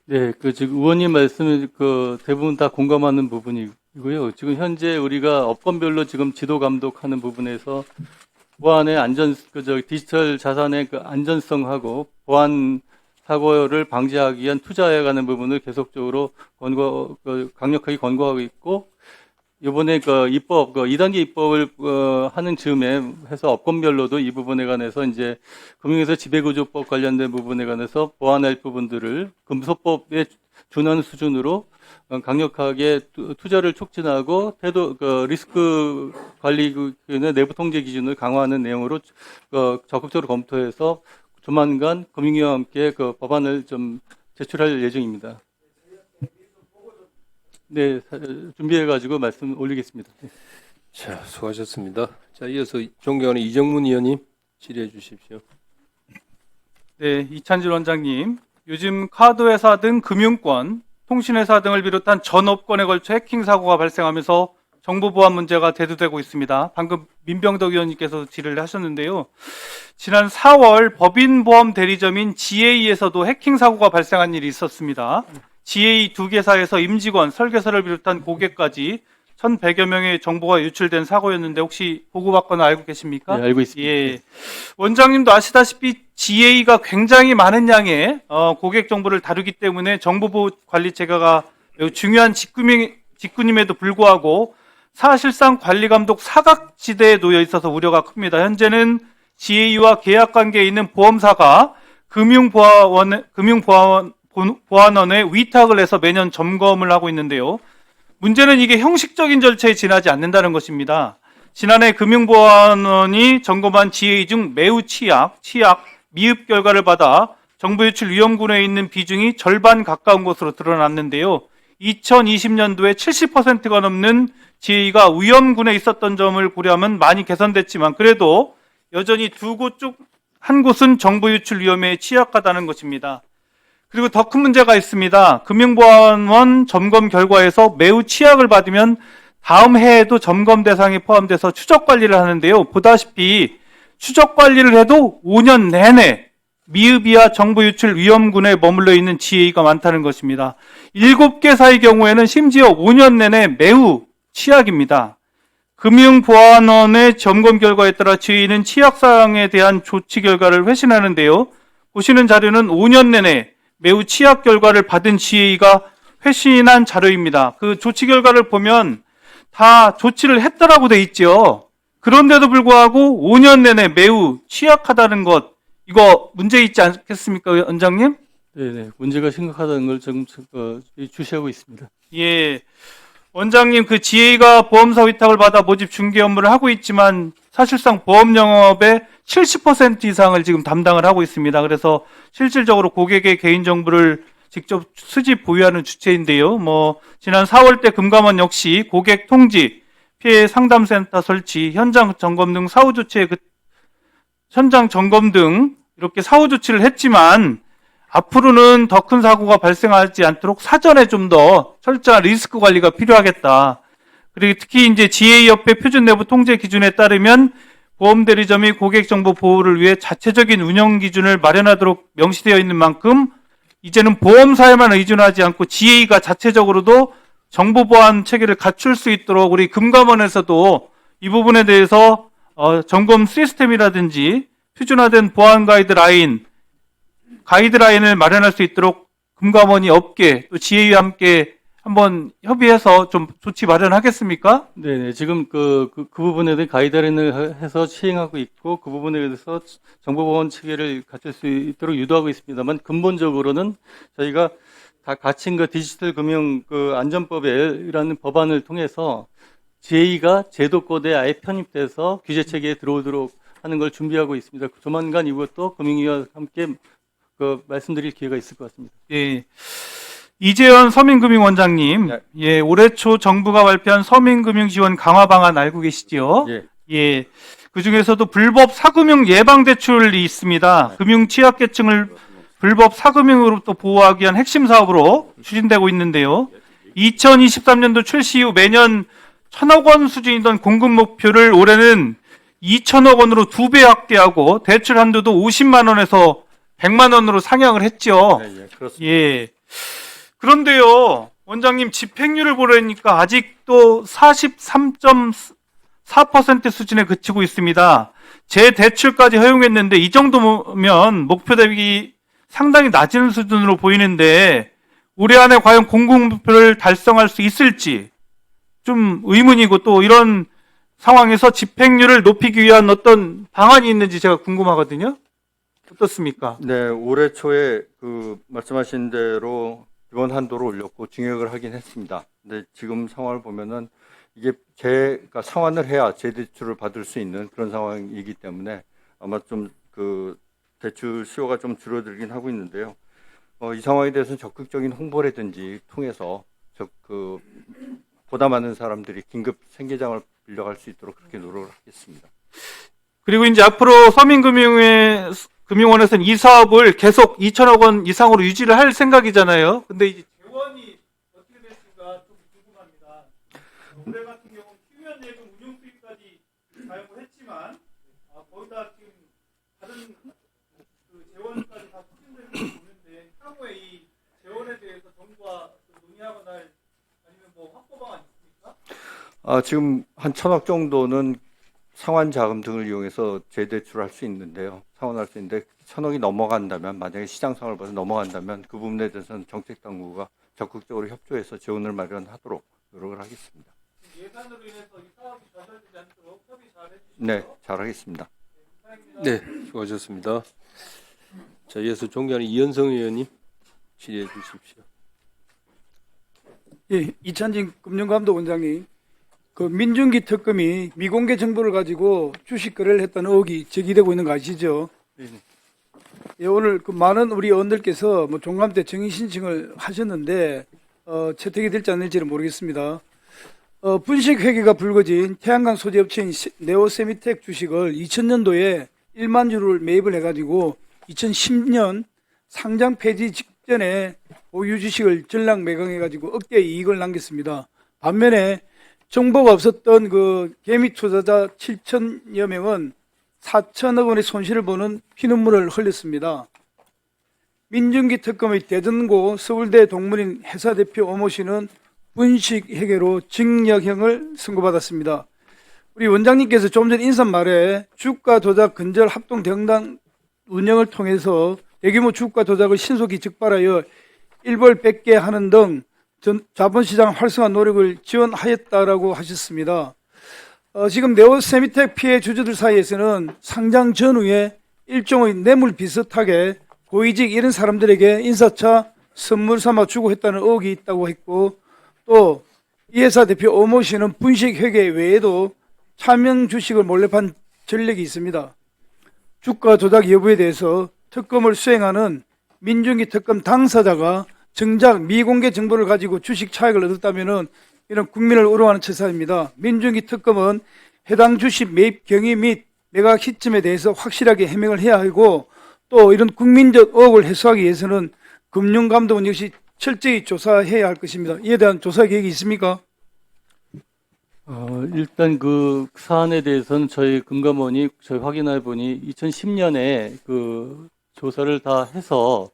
Speaker 7: 네, 지금 의원님 말씀에 대부분 다 공감하는 부분이고요. 지금 현재 우리가 업권별로 지금 지도 감독하는 부분에서 보안의 디지털 자산의 안전성하고 보안 사고를 방지하기 위한 투자해가는 부분을 계속적으로 강력하게 권고하고 있고, 이번에 입법, 2단계 입법을 하는 즈음에 해서 업권별로도 이 부분에 관해서 이제 금융에서 지배구조법 관련된 부분에 관해서 보완할 부분들을 금소법에 준하는 수준으로 강력하게 투자를 촉진하고 리스크 관리 내부 통제 기준을 강화하는 내용으로 적극적으로 검토해서 조만간 금융위와 함께 법안을 좀 제출할 예정입니다. 네, 준비해가지고 말씀 올리겠습니다.
Speaker 2: 자, 수고하셨습니다. 자, 이어서 존경하는 이정문 의원님 질의해 주십시오.
Speaker 3: 네, 이찬질 원장님. 요즘 카드회사 등 금융권, 통신회사 등을 비롯한 전 업권에 걸쳐 해킹 사고가 발생하면서 정보 보안 문제가 대두되고 있습니다. 방금 민병덕 의원님께서 질의를 하셨는데요. 지난 4월 법인보험 대리점인 GA에서도 해킹 사고가 발생한 일이 있었습니다. GA 두 개사에서 임직원, 설계사를 비롯한 고객까지 1,100여 명의 정보가 유출된 사고였는데 혹시 보고받거나 알고 계십니까?
Speaker 7: 네, 알고 있습니다.
Speaker 3: 예. 원장님도 아시다시피 GA가 굉장히 많은 양의 고객 정보를 다루기 때문에 정보보호 관리 체계가 매우 중요한 직군임에도 불구하고 사실상 관리 감독 사각지대에 놓여 있어서 우려가 큽니다. 현재는 GA와 계약 관계에 있는 보험사가 금융보안원에 위탁을 해서 매년 점검을 하고 있는데요. 문제는 이게 형식적인 절차에 지나지 않는다는 것입니다. 지난해 금융보안원이 점검한 GA 중 매우 취약, 미흡 결과를 받아 정보 유출 위험군에 있는 비중이 절반 가까운 것으로 드러났는데요. 2020년도에 70%가 넘는 GA가 위험군에 있었던 점을 고려하면 많이 개선됐지만 그래도 여전히 두 곳 중 한 곳은 정보 유출 위험에 취약하다는 것입니다.
Speaker 7: 그리고 더 큰 문제가 있습니다. 금융보안원 점검 결과에서 매우 취약을 받으면 다음 해에도 점검 대상에 포함돼서 추적 관리를 하는데요. 보다시피 추적 관리를 해도 5년 내내 미흡이와 정보 유출 위험군에 머물러 있는 GA가 많다는 것입니다. 7개사의 경우에는 심지어 5년 내내 매우 취약입니다. 금융보안원의 점검 결과에 따라 GA는 취약사항에 대한 조치 결과를 회신하는데요. 보시는 자료는 5년 내내 매우 취약 결과를 받은 GA가 회신한 자료입니다. 그 조치 결과를 보면 다 조치를 했다라고 돼 있죠. 그런데도 불구하고 5년 내내 매우 취약하다는 것, 이거 문제 있지 않겠습니까, 원장님? 네네, 문제가 심각하다는 걸 지금 주시하고 있습니다.
Speaker 3: 예. 원장님, 그 GA가 보험사 위탁을 받아 모집 중개 업무를 하고 있지만 사실상 보험 영업의 70% 이상을 지금 담당을 하고 있습니다. 그래서 실질적으로 고객의 개인정보를 직접 수집 보유하는 주체인데요. 지난 4월 때 금감원 역시 고객 통지, 피해 상담센터 설치, 현장 점검 등 사후 조치에 현장 점검 등 이렇게 사후 조치를 했지만 앞으로는 더 큰 사고가 발생하지 않도록 사전에 좀 더 철저한 리스크 관리가 필요하겠다. 그리고 특히 이제 GA협회 표준 내부 통제 기준에 따르면 보험 대리점이 고객 정보 보호를 위해 자체적인 운영 기준을 마련하도록 명시되어 있는 만큼 이제는 보험사에만 의존하지 않고 GA가 자체적으로도 정보 보안 체계를 갖출 수 있도록 우리 금감원에서도 이 부분에 대해서 점검 시스템이라든지 표준화된 보안 가이드라인을 마련할 수 있도록 금감원이 업계 또 GA와 함께 한번 협의해서 좀 조치 마련하겠습니까?
Speaker 7: 네네, 지금 그 부분에 대한 가이드라인을 해서 시행하고 있고, 그 부분에 대해서 정보보안 체계를 갖출 수 있도록 유도하고 있습니다만, 근본적으로는 저희가 다 갖춘 그 디지털 금융 안전법이라는 법안을 통해서 GA가 제도권에 아예 편입돼서 규제 체계에 들어오도록 하는 걸 준비하고 있습니다. 조만간 이것도 금융위와 함께 말씀드릴 기회가 있을 것 같습니다.
Speaker 3: 예. 이재현 서민금융원장님, 예, 올해 초 정부가 발표한 서민금융 지원 강화 방안 알고 계시죠?
Speaker 2: 예.
Speaker 3: 예. 그 중에서도 불법 사금융 예방 대출이 있습니다. 금융 취약계층을 불법 사금융으로부터 보호하기 위한 핵심 사업으로 추진되고 있는데요. 2023년도 출시 이후 매년 1,000억 원 수준이던 공급 목표를 올해는 2,000억 원으로 2배 확대하고 대출 한도도 50만 원에서 100만 원으로 상향을 했죠.
Speaker 2: 예, 그렇습니다.
Speaker 3: 예. 그런데요, 원장님 집행률을 보려니까 아직도 43.4% 수준에 그치고 있습니다. 재대출까지 허용했는데 이 정도면 목표 대비 상당히 낮은 수준으로 보이는데 올해 안에 과연 공급 목표를 달성할 수 있을지 좀 의문이고, 또 이런 상황에서 집행률을 높이기 위한 어떤 방안이 있는지 제가 궁금하거든요. 어떻습니까?
Speaker 12: 네, 올해 초에 말씀하신 대로 기본 한도를 올렸고 증액을 하긴 했습니다. 근데 지금 상황을 보면은 이게 그러니까 상환을 해야 재대출을 받을 수 있는 그런 상황이기 때문에 아마 좀 대출 수요가 좀 줄어들긴 하고 있는데요. 이 상황에 대해서는 적극적인 홍보라든지 통해서 보다 많은 사람들이 긴급 생계장을 빌려갈 수 있도록 그렇게 노력을 하겠습니다.
Speaker 3: 그리고 이제 앞으로 서민금융원에서는 이 사업을 계속 2,000억 원 이상으로 유지를 할 생각이잖아요. 근데 이제 재원이 어떻게 될지가 좀 궁금합니다. 올해 같은 경우는 휴면 예금 운용 수익까지 사용을 했지만 거기다 지금 다른 재원까지 다 추진되는 걸 보는데 향후에 이 재원에 대해서 정부와 논의하거나 아니면 확보 방안 있습니까?
Speaker 12: 지금 한 1,000억 정도는 상환 자금 등을 이용해서 재대출할 수 있는데요. 상환할 수 있는데 1,000억이 넘어간다면, 만약에 시장 상황을 봐서 넘어간다면 그 부분에 대해서는 정책 당국과 적극적으로 협조해서 지원을 마련하도록 노력을 하겠습니다.
Speaker 3: 예산으로 인해서 이 사업이 좌절되지 않도록 협의 잘 해주시죠.
Speaker 12: 네, 잘하겠습니다.
Speaker 2: 네, 수고하셨습니다. 자, 이어서 존경하는 이현성 의원님 질의해 주십시오.
Speaker 13: 예, 이찬진 금융감독원장님, 민중기 특검이 미공개 정보를 가지고 주식 거래를 했다는 의혹이 제기되고 있는 거 아시죠?
Speaker 7: 네.
Speaker 13: 예, 오늘 많은 우리 의원들께서 종감 때 정의 신청을 하셨는데 채택이 될지 안 될지는 모르겠습니다. 분식 회계가 불거진 태양광 소재 업체인 네오세미텍 주식을 2000년도에 1만 주를 매입을 해가지고 2010년 상장 폐지 직전에 보유 주식을 전량 매각해가지고 억대 이익을 남겼습니다. 반면에 정보가 없었던 그 개미 투자자 7천여 명은 4천억 원의 손실을 보는 피눈물을 흘렸습니다. 민중기 특검의 대전고 서울대 동문인 회사 대표 오모 씨는 분식회계로 징역형을 선고받았습니다. 우리 원장님께서 좀 전 인사 말에 주가 조작 근절 합동 대응단 운영을 통해서 대규모 주가 조작을 신속히 적발하여 일벌백계 하는 등 자본시장 활성화 노력을 지원하였다라고 하셨습니다. 지금 네오세미텍 피해 주주들 사이에서는 상장 전후에 일종의 뇌물 비슷하게 고위직 이런 사람들에게 인사차 선물 삼아 주고 했다는 의혹이 있다고 했고, 또 이 회사 대표 오모 씨는 분식회계 외에도 차명 주식을 몰래 판 전력이 있습니다. 주가 조작 여부에 대해서 특검을 수행하는 민중기 특검 당사자가 정작 미공개 정보를 가지고 주식 차익을 얻었다면 이런 국민을 우려하는 처사입니다. 민중기 특검은 해당 주식 매입 경위 및 매각 시점에 대해서 확실하게 해명을 해야 하고, 또 이런 국민적 의혹을 해소하기 위해서는 금융감독원 역시 철저히 조사해야 할 것입니다. 이에 대한 조사 계획이 있습니까?
Speaker 7: 일단 그 사안에 대해서는 저희 금감원이 저희 확인해 보니 2010년에 그 조사를 다 해서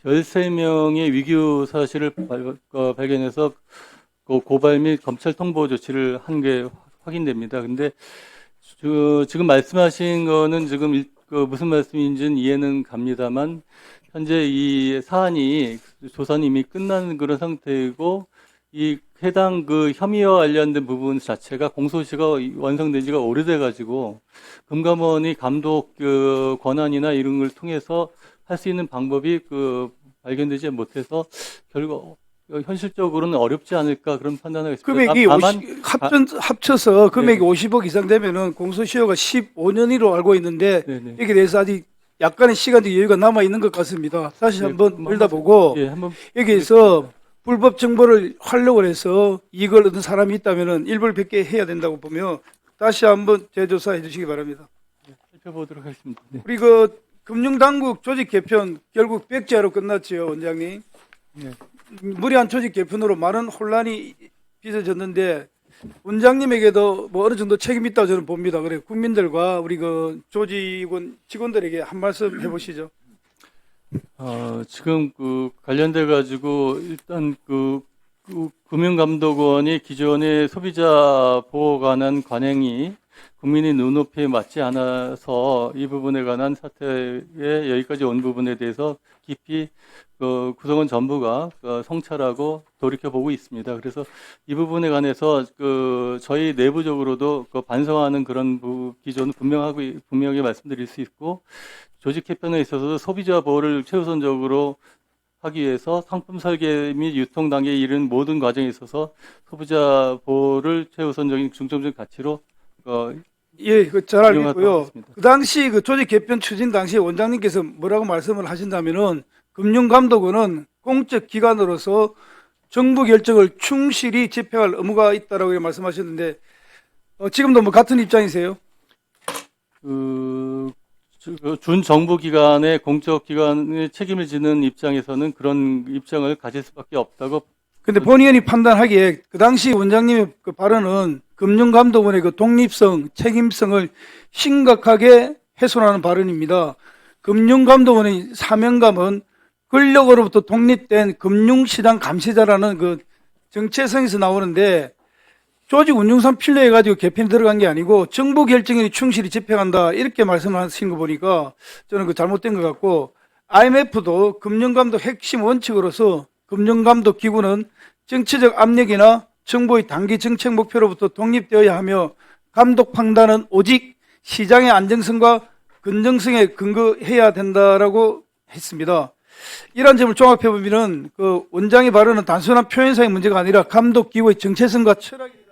Speaker 7: 13명의 위규 사실을 발견해서 그 고발 및 검찰 통보 조치를 한 게 확인됩니다. 근데 지금 말씀하신 거는 지금 무슨 말씀인지는 이해는 갑니다만, 현재 이 사안이 조사는 이미 끝난 그런 상태이고, 이 해당 그 혐의와 관련된 부분 자체가 공소시가 완성된 지가 오래돼 가지고 금감원이 감독 그 권한이나 이런 걸 통해서 할 수 있는 방법이 발견되지 못해서 결국 현실적으로는 어렵지 않을까 그런 판단을 했습니다.
Speaker 13: 금액이
Speaker 7: 다만
Speaker 13: 합쳐서 금액이 50억 이상 되면은 공소시효가 15년으로 알고 있는데,
Speaker 7: 네네.
Speaker 13: 여기에 대해서 아직 약간의 시간적 여유가 남아 있는 것 같습니다. 다시 한번 들여다보고, 여기에서 불법 정보를 활용을 해서 이걸 얻은 사람이 있다면은 일벌백계 해야 된다고 보며 다시 한번 재조사해 주시기 바랍니다.
Speaker 7: 살펴보도록 하겠습니다. 네.
Speaker 13: 우리 그 금융당국 조직 개편 결국 백지화로 끝났지요, 원장님.
Speaker 7: 네.
Speaker 13: 무리한 조직 개편으로 많은 혼란이 빚어졌는데 원장님에게도 뭐 어느 정도 책임이 있다고 저는 봅니다. 그래 국민들과 우리 그 조직원 직원들에게 한 말씀 해보시죠.
Speaker 7: 지금 관련돼 가지고 일단 금융감독원이 기존의 소비자 보호 관한 관행이 국민의 눈높이에 맞지 않아서 이 부분에 관한 사태에 여기까지 온 부분에 대해서 깊이 구성원 전부가 성찰하고 돌이켜보고 있습니다. 그래서 이 부분에 관해서 저희 내부적으로도 반성하는 그런 기조는 분명하게 말씀드릴 수 있고, 조직 개편에 있어서 소비자 보호를 최우선적으로 하기 위해서 상품 설계 및 유통 단계에 이른 모든 과정에 있어서 소비자 보호를 최우선적인 중점적 가치로
Speaker 13: 예, 잘 알겠고요.
Speaker 7: 이용하도록 하겠습니다.
Speaker 13: 그 당시 그 조직 개편 추진 당시에 원장님께서 뭐라고 말씀을 하신다면은 금융감독원은 공적 기관으로서 정부 결정을 충실히 집행할 의무가 있다라고 말씀하셨는데 지금도 뭐 같은 입장이세요?
Speaker 7: 준 정부 기관의 공적 기관의 책임을 지는 입장에서는 그런 입장을 가질 수밖에 없다고.
Speaker 13: 근데 본의원이 판단하기에 그 당시 원장님의 그 발언은 금융감독원의 그 독립성, 책임성을 심각하게 훼손하는 발언입니다. 금융감독원의 사명감은 권력으로부터 독립된 금융시장 감시자라는 그 정체성에서 나오는데, 조직 운영상 필요해가지고 개편이 들어간 게 아니고 정부 결정에 충실히 집행한다 이렇게 말씀하신 거 보니까 저는 그 잘못된 것 같고, IMF도 금융감독 핵심 원칙으로서 금융감독 기구는 정치적 압력이나 정부의 단기 정책 목표로부터 독립되어야 하며 감독 판단은 오직 시장의 안정성과 건정성에 근거해야 된다라고 했습니다. 이러한 점을 종합해 보면은 그 원장의 발언은 단순한 표현상의 문제가 아니라 감독 기구의 정체성과 철학이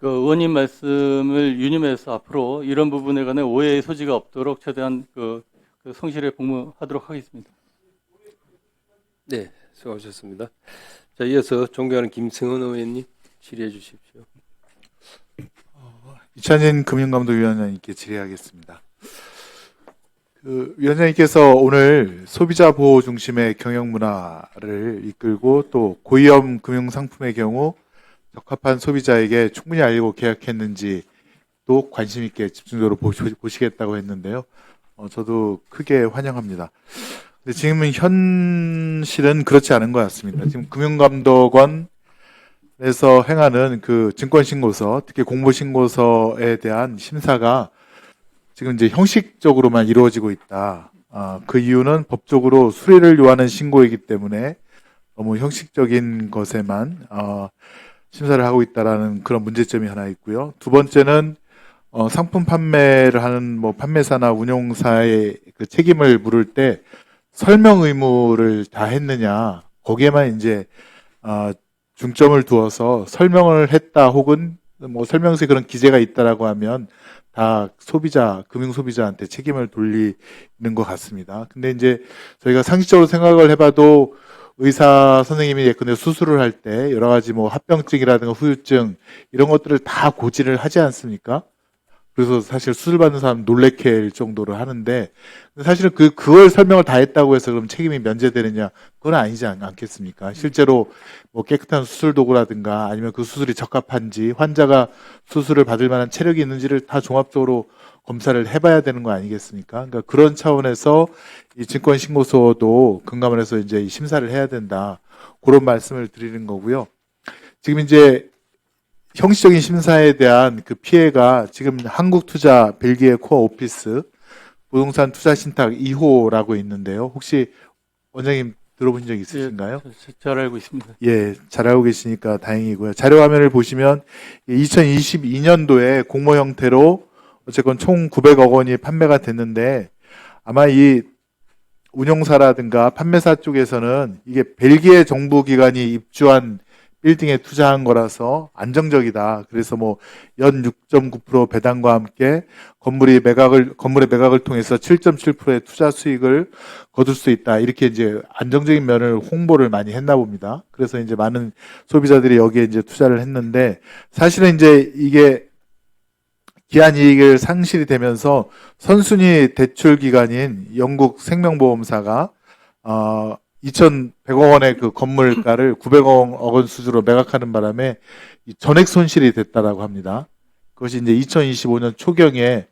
Speaker 7: 의원님 말씀을 유념해서 앞으로 이런 부분에 관해 오해의 소지가 없도록 최대한 성실에 복무하도록 하겠습니다.
Speaker 2: 네, 수고하셨습니다. 자, 이어서 존경하는 김승헌 의원님 질의해 주십시오.
Speaker 14: 이찬진 금융감독위원장님께 질의하겠습니다. 위원장님께서 오늘 소비자 보호 중심의 경영 문화를 이끌고 또 고위험 금융 상품의 경우 적합한 소비자에게 충분히 알고 계약했는지 또 관심 있게 집중적으로 보시겠다고 했는데요. 저도 크게 환영합니다. 근데 지금은 현실은 그렇지 않은 것 같습니다. 지금 금융감독원에서 행하는 그 증권신고서, 특히 공모신고서에 대한 심사가 지금 이제 형식적으로만 이루어지고 있다. 그 이유는 법적으로 수리를 요하는 신고이기 때문에 너무 형식적인 것에만 심사를 하고 있다라는 그런 문제점이 하나 있고요. 두 번째는 상품 판매를 하는 뭐 판매사나 운용사의 그 책임을 물을 때 설명 의무를 다 했느냐, 거기에만 이제 중점을 두어서 설명을 했다 혹은 뭐 설명서에 그런 기재가 있다라고 하면 다 소비자, 금융 소비자한테 책임을 돌리는 것 같습니다. 근데 이제 저희가 상식적으로 생각을 해봐도 의사 선생님이 예컨대 수술을 할 때 여러 가지 뭐 합병증이라든가 후유증 이런 것들을 다 고지를 하지 않습니까? 그래서 사실 수술 받는 사람 놀래켜 할 정도로 하는데 사실은 그걸 설명을 다 했다고 해서 그럼 책임이 면제되느냐, 그건 아니지 않겠습니까? 실제로 뭐 깨끗한 수술 도구라든가 아니면 그 수술이 적합한지 환자가 수술을 받을 만한 체력이 있는지를 다 종합적으로 검사를 해봐야 되는 거 아니겠습니까? 그러니까 그런 차원에서 이 증권신고서도 금감원에서 이제 심사를 해야 된다, 그런 말씀을 드리는 거고요. 지금 이제 형식적인 심사에 대한 그 피해가 지금 한국투자 벨기에 코어 오피스 부동산 투자 신탁 2호라고 있는데요. 혹시 원장님 들어본 적 있으신가요?
Speaker 7: 잘 알고 있습니다.
Speaker 14: 예, 잘 알고 계시니까 다행이고요. 자료 화면을 보시면 2022년도에 공모 형태로 어쨌건 총 900억 원이 판매가 됐는데 아마 이 운용사라든가 판매사 쪽에서는 이게 벨기에 정부 기관이 입주한 빌딩에 투자한 거라서 안정적이다. 그래서 뭐 연 6.9% 배당과 함께 건물의 매각을 통해서 7.7%의 투자 수익을 거둘 수 있다. 이렇게 이제 안정적인 면을 홍보를 많이 했나 봅니다. 그래서 이제 많은 소비자들이 여기에 이제 투자를 했는데 사실은 이제 이게 기한 이익을 상실이 되면서 선순위 대출 기관인 영국 생명보험사가 2,100억 원의 그 건물가를 900억 원 수주로 매각하는 바람에 전액 손실이 됐다라고 합니다. 그것이 이제 2025년 초경에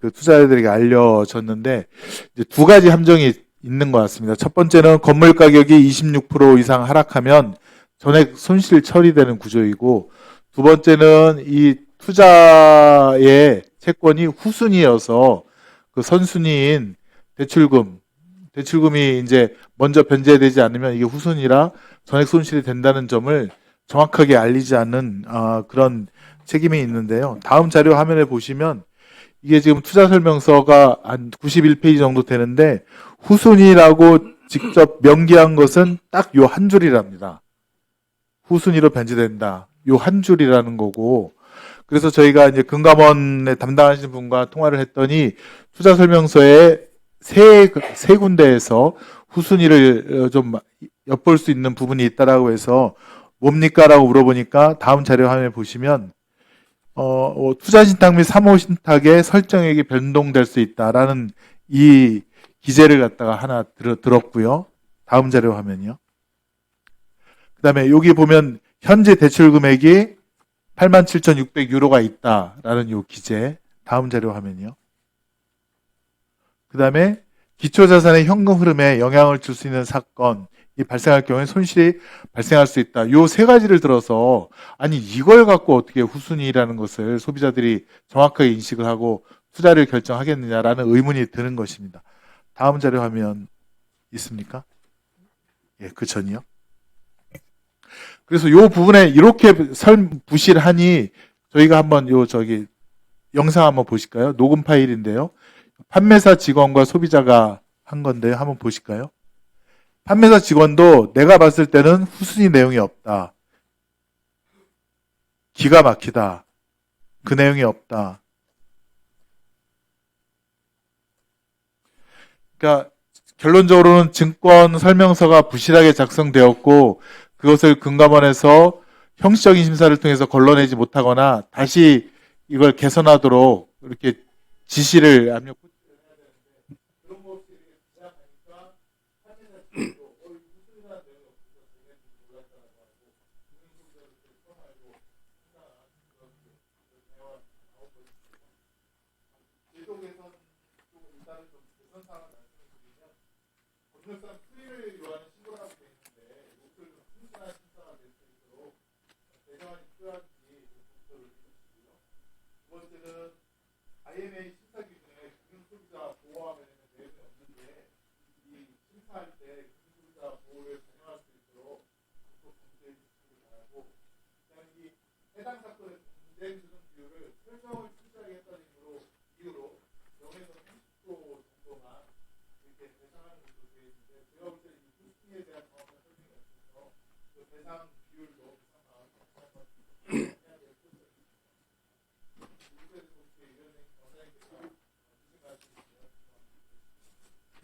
Speaker 14: 그 투자자들에게 알려졌는데 이제 두 가지 함정이 있는 것 같습니다. 첫 번째는 건물 가격이 26% 이상 하락하면 전액 손실 처리되는 구조이고, 두 번째는 이 투자의 채권이 후순위여서 그 선순위인 대출금이 이제 먼저 변제되지 않으면 이게 후순위라 전액 손실이 된다는 점을 정확하게 알리지 않는 그런 책임이 있는데요. 다음 자료 화면에 보시면 이게 지금 투자 설명서가 한 91페이지 정도 되는데 후순위라고 직접 명기한 것은 딱 요 한 줄이랍니다. 후순위로 변제된다. 요 한 줄이라는 거고, 그래서 저희가 이제 금감원에 담당하시는 분과 통화를 했더니 투자 설명서에 세 군데에서 후순위를 좀 엿볼 수 있는 부분이 있다라고 해서 뭡니까? 라고 물어보니까 다음 자료 화면에 보시면 투자 신탁 및 사모 신탁의 설정액이 변동될 수 있다라는 이 기재를 갖다가 하나 들었고요. 다음 자료 화면이요. 그 다음에 여기 보면 현재 대출 금액이 87,600유로가 있다라는 요 기재. 다음 자료 화면이요. 그 다음에 기초자산의 현금 흐름에 영향을 줄 수 있는 사건이 발생할 경우에 손실이 발생할 수 있다. 요 세 가지를 들어서 아니 이걸 갖고 어떻게 후순위라는 것을 소비자들이 정확하게 인식을 하고 투자를 결정하겠느냐라는 의문이 드는 것입니다. 다음 자료 화면 있습니까? 예, 그 전이요. 그래서 요 부분에 이렇게 부실하니 저희가 한번 영상 한번 보실까요? 녹음 파일인데요. 판매사 직원과 소비자가 한 건데요. 한번 보실까요? 판매사 직원도 내가 봤을 때는 후순위 내용이 없다. 기가 막히다. 그 내용이 없다. 그러니까 결론적으로는 증권 설명서가 부실하게 작성되었고 그것을 금감원에서 형식적인 심사를 통해서 걸러내지 못하거나 다시 이걸 개선하도록 이렇게 지시를 압력.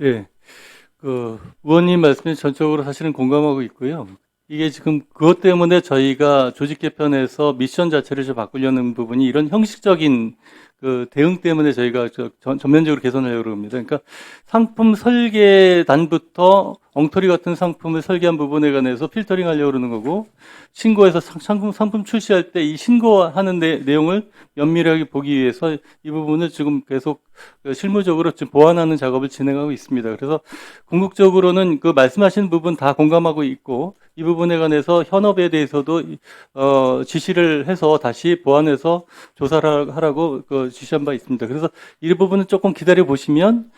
Speaker 7: 네, 의원님 말씀에 전적으로 사실은 공감하고 있고요. 이게 지금 그것 때문에 저희가 조직 개편에서 미션 자체를 좀 바꾸려는 부분이 이런 형식적인 대응 때문에 저희가 전면적으로 개선하려고 합니다. 그러니까 상품 설계단부터 엉터리 같은 상품을 설계한 부분에 관해서 필터링 하려고 그러는 거고, 신고해서 상품 출시할 때 이 신고하는 내용을 면밀하게 보기 위해서 이 부분을 지금 계속 실무적으로 지금 보완하는 작업을 진행하고 있습니다. 그래서 궁극적으로는 말씀하신 부분 다 공감하고 있고, 이 부분에 관해서 현업에 대해서도 지시를 해서 다시 보완해서 조사를 하라고 지시한 바 있습니다. 그래서 이 부분은 조금 기다려 보시면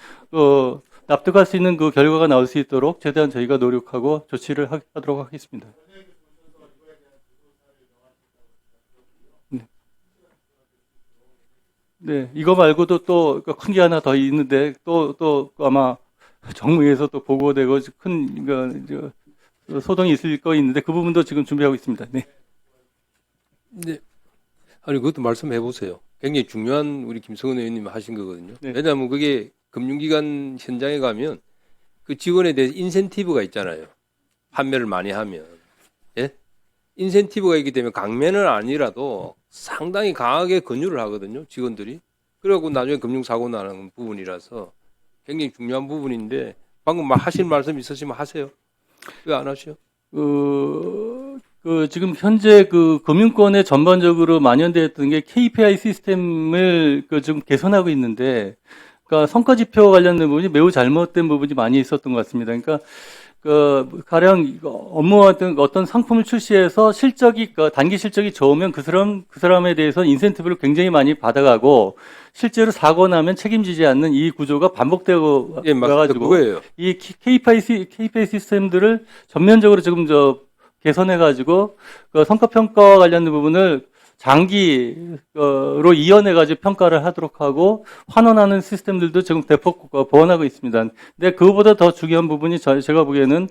Speaker 7: 납득할 수 있는 그 결과가 나올 수 있도록 최대한 저희가 노력하고 조치를 하도록 하겠습니다. 네, 이거 말고도 또 큰 게 하나 더 있는데 또 아마 정무위에서 또 보고되고 큰 소동이 있을 거 있는데 그 부분도 지금 준비하고 있습니다. 네.
Speaker 2: 네. 아니 그것도 말씀해 보세요. 굉장히 중요한 우리 김성은 의원님 하신 거거든요.
Speaker 7: 네.
Speaker 2: 왜냐하면 그게 금융기관 현장에 가면 그 직원에 대해서 인센티브가 있잖아요. 판매를 많이 하면. 예? 인센티브가 있기 때문에 강매는 아니라도 상당히 강하게 권유를 하거든요. 직원들이. 그래갖고 나중에 금융사고 나는 부분이라서 굉장히 중요한 부분인데 방금 하실 말씀 있으시면 하세요. 왜 안 하셔?
Speaker 7: 지금 현재 금융권에 전반적으로 만연되어 있던 게 KPI 시스템을 지금 개선하고 있는데, 그러니까 성과지표 관련된 부분이 매우 잘못된 부분이 많이 있었던 것 같습니다. 그러니까 가령 업무와 어떤 상품을 출시해서 단기 실적이 좋으면 그 사람에 대해서 인센티브를 굉장히 많이 받아가고 실제로 사고 나면 책임지지 않는 이 구조가 반복되고 가지고
Speaker 2: 그거예요.
Speaker 7: 이 KPI 시스템들을 전면적으로 지금 개선해가지고 성과평가와 관련된 부분을 장기로 이어내가지고 평가를 하도록 하고 환원하는 시스템들도 지금 대폭 보완하고 있습니다. 근데 그거보다 더 중요한 부분이 제가 보기에는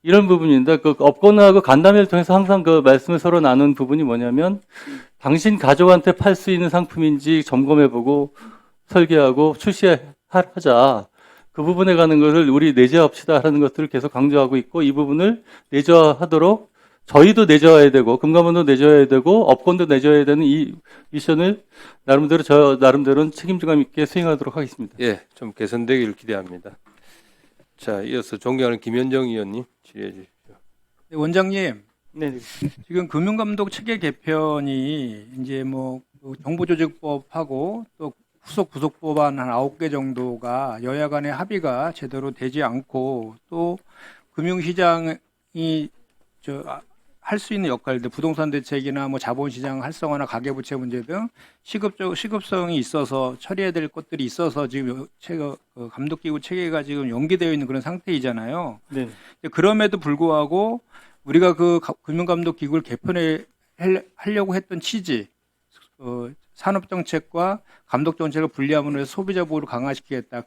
Speaker 7: 이런 부분인데 업권하고 간담회를 통해서 항상 말씀을 서로 나눈 부분이 뭐냐면 당신 가족한테 팔 수 있는 상품인지 점검해보고 설계하고 출시하자. 그 부분에 가는 것을 우리 내재합시다 하는 것들을 계속 강조하고 있고, 이 부분을 내재화하도록 저희도 내줘야 되고 금감원도 내줘야 되고 업권도 내줘야 되는 이 미션을 저 나름대로는 책임감 있게 수행하도록 하겠습니다.
Speaker 2: 예, 좀 개선되기를 기대합니다. 자, 이어서 존경하는 김현정 의원님 질의해 주십시오.
Speaker 15: 네, 원장님,
Speaker 7: 네.
Speaker 15: 지금 금융감독 체계 개편이 이제 정보조직법하고 또 후속 부속법안 한 9개 정도가 여야 간의 합의가 제대로 되지 않고, 또 금융시장이 할 수 있는 역할들, 부동산 대책이나 자본시장 활성화나 가계부채 문제 등 시급성이 있어서 처리해야 될 것들이 있어서 지금 감독기구 체계가 지금 연기되어 있는 그런 상태이잖아요.
Speaker 7: 네.
Speaker 15: 그럼에도 불구하고 우리가 금융감독기구를 개편하려고 했던 취지, 산업정책과 감독정책을 분리함으로 해서 소비자 보호를 강화시키겠다.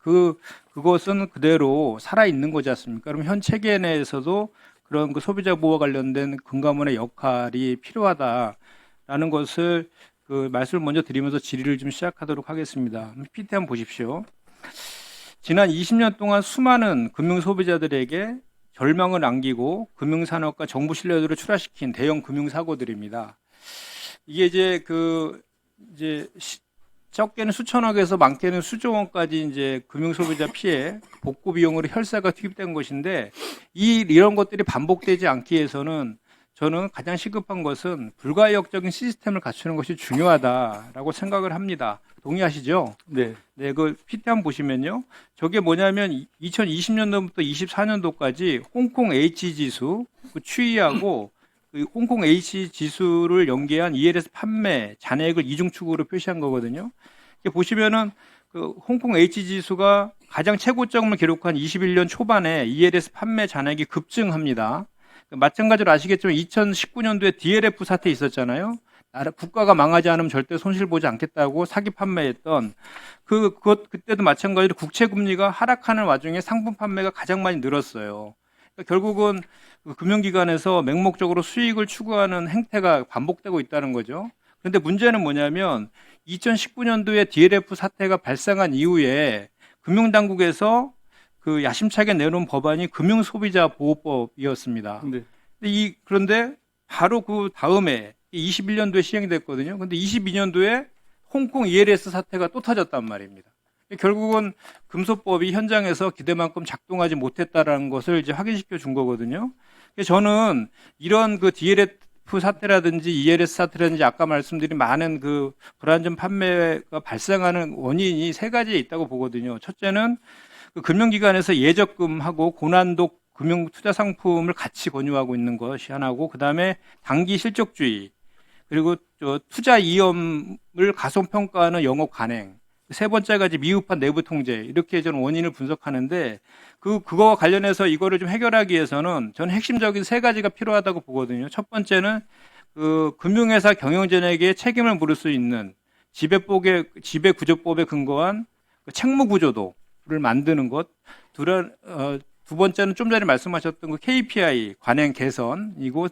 Speaker 15: 그것은 그대로 살아있는 거지 않습니까? 그럼 현 체계 내에서도 그런 소비자 보호와 관련된 금감원의 역할이 필요하다라는 것을 말씀을 먼저 드리면서 질의를 좀 시작하도록 하겠습니다. PT 한번 보십시오. 지난 20년 동안 수많은 금융 소비자들에게 절망을 안기고 금융산업과 정부 신뢰도를 추락시킨 대형 금융사고들입니다. 이게 이제 이제 적게는 수천억에서 많게는 수조 원까지 이제 금융소비자 피해 복구 비용으로 혈세가 투입된 것인데 이런 것들이 반복되지 않기 위해서는 저는 가장 시급한 것은 불가역적인 시스템을 갖추는 것이 중요하다라고 생각을 합니다. 동의하시죠?
Speaker 7: 네.
Speaker 15: 네, 그 PT 한번 보시면요. 저게 뭐냐면 2020년도부터 24년도까지 홍콩 H 지수 그 추이하고 그 홍콩 H 지수를 연계한 ELS 판매 잔액을 이중축으로 표시한 거거든요. 이렇게 보시면은 그 홍콩 H 지수가 가장 최고점을 기록한 21년 초반에 ELS 판매 잔액이 급증합니다. 마찬가지로 아시겠지만 2019년도에 DLF 사태 있었잖아요. 국가가 망하지 않으면 절대 손실 보지 않겠다고 사기 판매했던 그때도 마찬가지로 국채 금리가 하락하는 와중에 상품 판매가 가장 많이 늘었어요. 그러니까 결국은 그 금융기관에서 맹목적으로 수익을 추구하는 행태가 반복되고 있다는 거죠. 그런데 문제는 뭐냐면 2019년도에 DLF 사태가 발생한 이후에 금융당국에서 그 야심차게 내놓은 법안이 금융소비자보호법이었습니다.
Speaker 7: 네.
Speaker 15: 그런데 바로 그 다음에 21년도에 시행이 됐거든요. 근데 22년도에 홍콩 ELS 사태가 또 터졌단 말입니다. 결국은 금소법이 현장에서 기대만큼 작동하지 못했다라는 것을 이제 확인시켜 준 거거든요. 저는 이런 그 DLF 사태라든지 ELS 사태라든지 아까 말씀드린 많은 그 불안전 판매가 발생하는 원인이 세 가지에 있다고 보거든요. 첫째는 그 금융기관에서 예적금하고 고난도 금융 투자 상품을 같이 권유하고 있는 것이 하나고, 그 다음에 단기 실적주의, 그리고 투자 위험을 가속평가하는 영업 관행, 세 번째가 이제 미흡한 내부 통제, 이렇게 저는 원인을 분석하는데 그거와 관련해서 이거를 좀 해결하기 위해서는 저는 핵심적인 세 가지가 필요하다고 보거든요. 첫 번째는 그 금융회사 경영진에게 책임을 물을 수 있는 지배구조법에 근거한 그 책무구조도를 만드는 것. 두 번째는 좀 전에 말씀하셨던 그 KPI 관행 개선이고,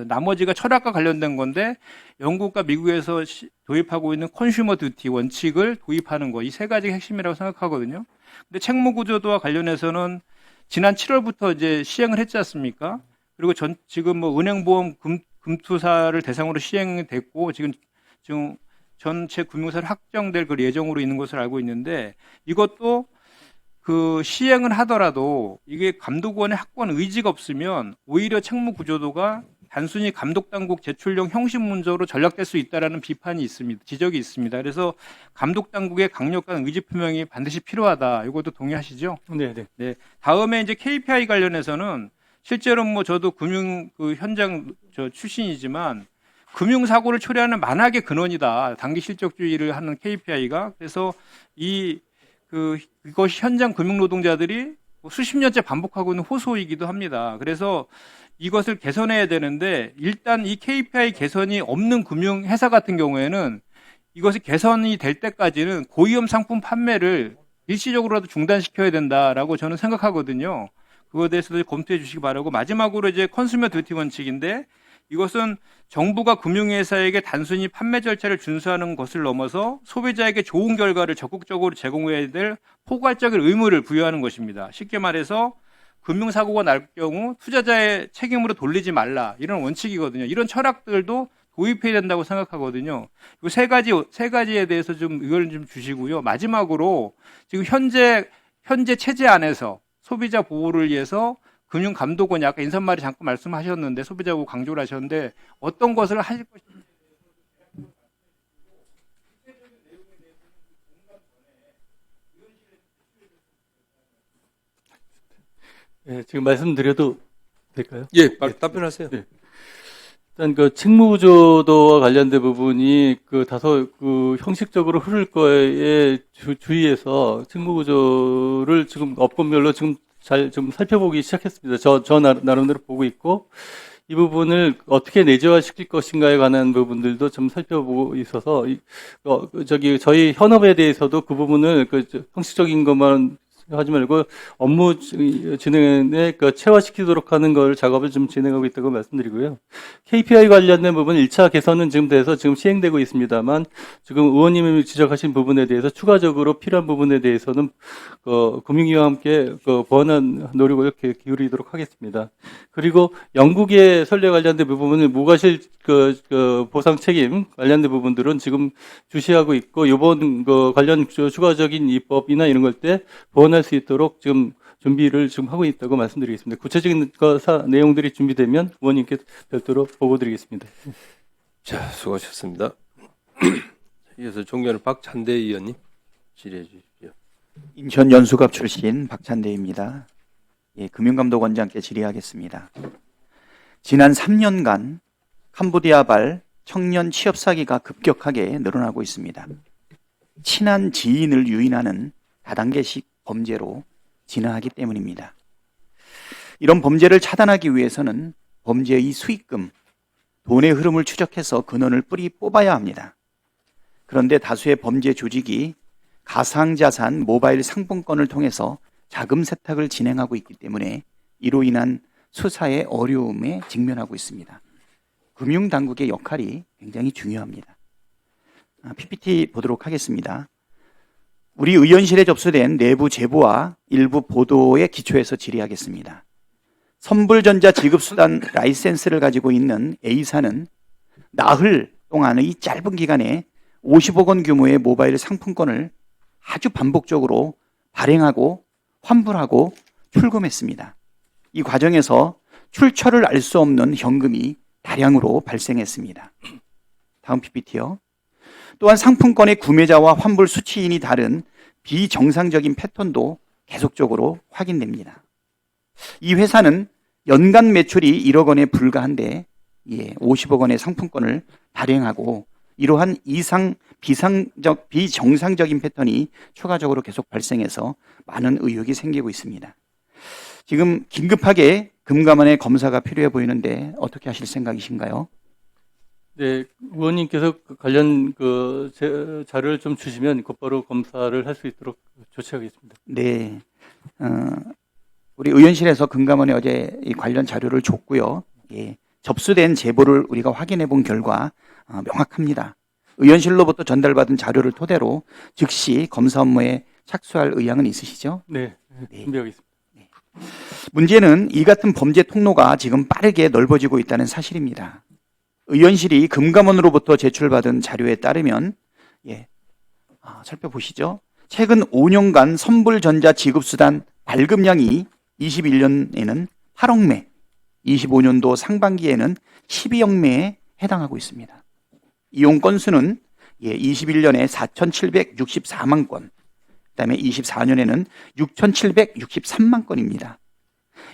Speaker 15: 나머지가 철학과 관련된 건데 영국과 미국에서 도입하고 있는 컨슈머 듀티 원칙을 도입하는 거, 이 세 가지가 핵심이라고 생각하거든요. 근데 책무구조도와 관련해서는 지난 7월부터 이제 시행을 했지 않습니까? 그리고 지금 뭐 은행보험 금투사를 대상으로 시행됐고 지금 전체 금융사를 확정될 그 예정으로 있는 것을 알고 있는데, 이것도 그 시행을 하더라도 이게 감독원의 확고한 의지가 없으면 오히려 책무 구조도가 단순히 감독당국 제출용 형식 문서로 전락될 수 있다라는 비판이 있습니다. 지적이 있습니다. 그래서 감독당국의 강력한 의지 표명이 반드시 필요하다. 이것도 동의하시죠?
Speaker 7: 네.
Speaker 15: 다음에 이제 KPI 관련해서는 실제로 뭐 저도 금융 그 현장 출신이지만 금융 사고를 초래하는 만악의 근원이다. 단기 실적주의를 하는 KPI가. 그래서 이것이 현장 금융 노동자들이 수십 년째 반복하고 있는 호소이기도 합니다. 그래서 이것을 개선해야 되는데, 일단 이 KPI 개선이 없는 금융회사 같은 경우에는 이것이 개선이 될 때까지는 고위험 상품 판매를 일시적으로라도 중단시켜야 된다라고 저는 생각하거든요. 그거에 대해서도 검토해 주시기 바라고, 마지막으로 이제 컨슈머 듀티 원칙인데, 이것은 정부가 금융회사에게 단순히 판매 절차를 준수하는 것을 넘어서 소비자에게 좋은 결과를 적극적으로 제공해야 될 포괄적인 의무를 부여하는 것입니다. 쉽게 말해서 금융사고가 날 경우 투자자의 책임으로 돌리지 말라, 이런 원칙이거든요. 이런 철학들도 도입해야 된다고 생각하거든요. 이 세 가지에 대해서 좀 의견을 좀 주시고요. 마지막으로 지금 현재 체제 안에서 소비자 보호를 위해서 금융감독원이 아까 인사말이 잠깐 말씀하셨는데, 소비자 보호 강조를 하셨는데 어떤 것을 하실 것인지
Speaker 7: 네, 지금 말씀드려도 될까요?
Speaker 2: 예, 답변하세요.
Speaker 7: 네. 일단 그 책무구조도와 관련된 부분이 다소 형식적으로 흐를 거에 주의해서 책무구조를 지금 업권별로 지금 좀 살펴보기 시작했습니다. 저 나름대로 보고 있고, 이 부분을 어떻게 내재화시킬 것인가에 관한 부분들도 좀 살펴보고 있어서 저희 현업에 대해서도 그 부분을 형식적인 것만 하지 말고 업무 진행에 체화시키도록 하는 걸 작업을 좀 진행하고 있다고 말씀드리고요. KPI 관련된 부분 1차 개선은 지금 돼서 지금 시행되고 있습니다만 지금 의원님이 지적하신 부분에 대해서 추가적으로 필요한 부분에 대해서는 금융위와 함께 보완한 노력을 이렇게 기울이도록 하겠습니다. 그리고 영국의 선례 관련된 부분은 무과실 보상 책임 관련된 부분들은 지금 주시하고 있고 이번 관련 추가적인 입법이나 이런 걸 때 보완할 수 있도록 지금 준비를 지금 하고 있다고 말씀드리겠습니다. 구체적인 내용들이 준비되면 의원님께 별도로 보고드리겠습니다.
Speaker 2: 자, 수고하셨습니다. 이어서 존경하는 박찬대 의원님 질의해 주십시오.
Speaker 16: 인천 연수갑 출신 박찬대입니다. 금융감독원장께 질의하겠습니다. 지난 3년간 캄보디아발 청년 취업 사기가 급격하게 늘어나고 있습니다. 친한 지인을 유인하는 다단계식 범죄로 진화하기 때문입니다. 이런 범죄를 차단하기 위해서는 범죄의 수익금, 돈의 흐름을 추적해서 근원을 뿌리 뽑아야 합니다. 그런데 다수의 범죄 조직이 가상자산 모바일 상품권을 통해서 자금 세탁을 진행하고 있기 때문에 이로 인한 수사의 어려움에 직면하고 있습니다. 금융당국의 역할이 굉장히 중요합니다. PPT 보도록 하겠습니다. 우리 의원실에 접수된 내부 제보와 일부 보도에 기초해서 질의하겠습니다. 선불전자 지급수단 라이센스를 가지고 있는 A사는 나흘 동안의 짧은 기간에 50억 원 규모의 모바일 상품권을 아주 반복적으로 발행하고 환불하고 출금했습니다. 이 과정에서 출처를 알 수 없는 현금이 다량으로 발생했습니다. 다음 PPT요. 또한 상품권의 구매자와 환불 수취인이 다른 비정상적인 패턴도 계속적으로 확인됩니다. 이 회사는 연간 매출이 1억 원에 불과한데 50억 원의 상품권을 발행하고 이러한 비정상적인 패턴이 추가적으로 계속 발생해서 많은 의혹이 생기고 있습니다. 지금 긴급하게 금감원의 검사가 필요해 보이는데 어떻게 하실 생각이신가요?
Speaker 7: 네, 의원님께서 관련 자료를 좀 주시면 곧바로 검사를 할 수 있도록 조치하겠습니다.
Speaker 16: 네, 우리 의원실에서 금감원에 어제 이 관련 자료를 줬고요. 접수된 제보를 우리가 확인해 본 결과 명확합니다. 의원실로부터 전달받은 자료를 토대로 즉시 검사 업무에 착수할 의향은 있으시죠?
Speaker 7: 네, 준비하겠습니다.
Speaker 16: 문제는 이 같은 범죄 통로가 지금 빠르게 넓어지고 있다는 사실입니다. 의원실이 금감원으로부터 제출받은 자료에 따르면 살펴보시죠. 최근 5년간 선불전자 지급수단 발급량이 21년에는 8억 매, 25년도 상반기에는 12억 매에 해당하고 있습니다. 이용 건수는 21년에 4,764만 건, 그다음에 24년에는 6,763만 건입니다.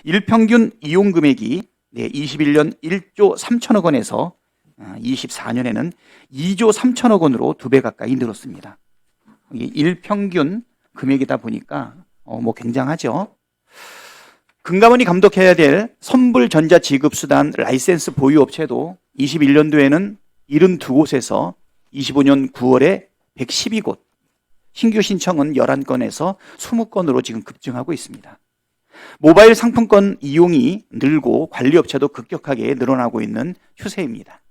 Speaker 16: 일평균 이용 금액이 21년 1조 3천억 원에서 24년에는 2조 3천억 원으로 2배 가까이 늘었습니다. 일평균 금액이다 보니까 굉장하죠. 금감원이 감독해야 될 선불전자 지급수단 라이센스 보유업체도 21년도에는 72곳에서 25년 9월에 112곳, 신규 신청은 11건에서 20건으로 지금 급증하고 있습니다. 모바일 상품권 이용이 늘고 관리업체도 급격하게 늘어나고 있는 추세입니다.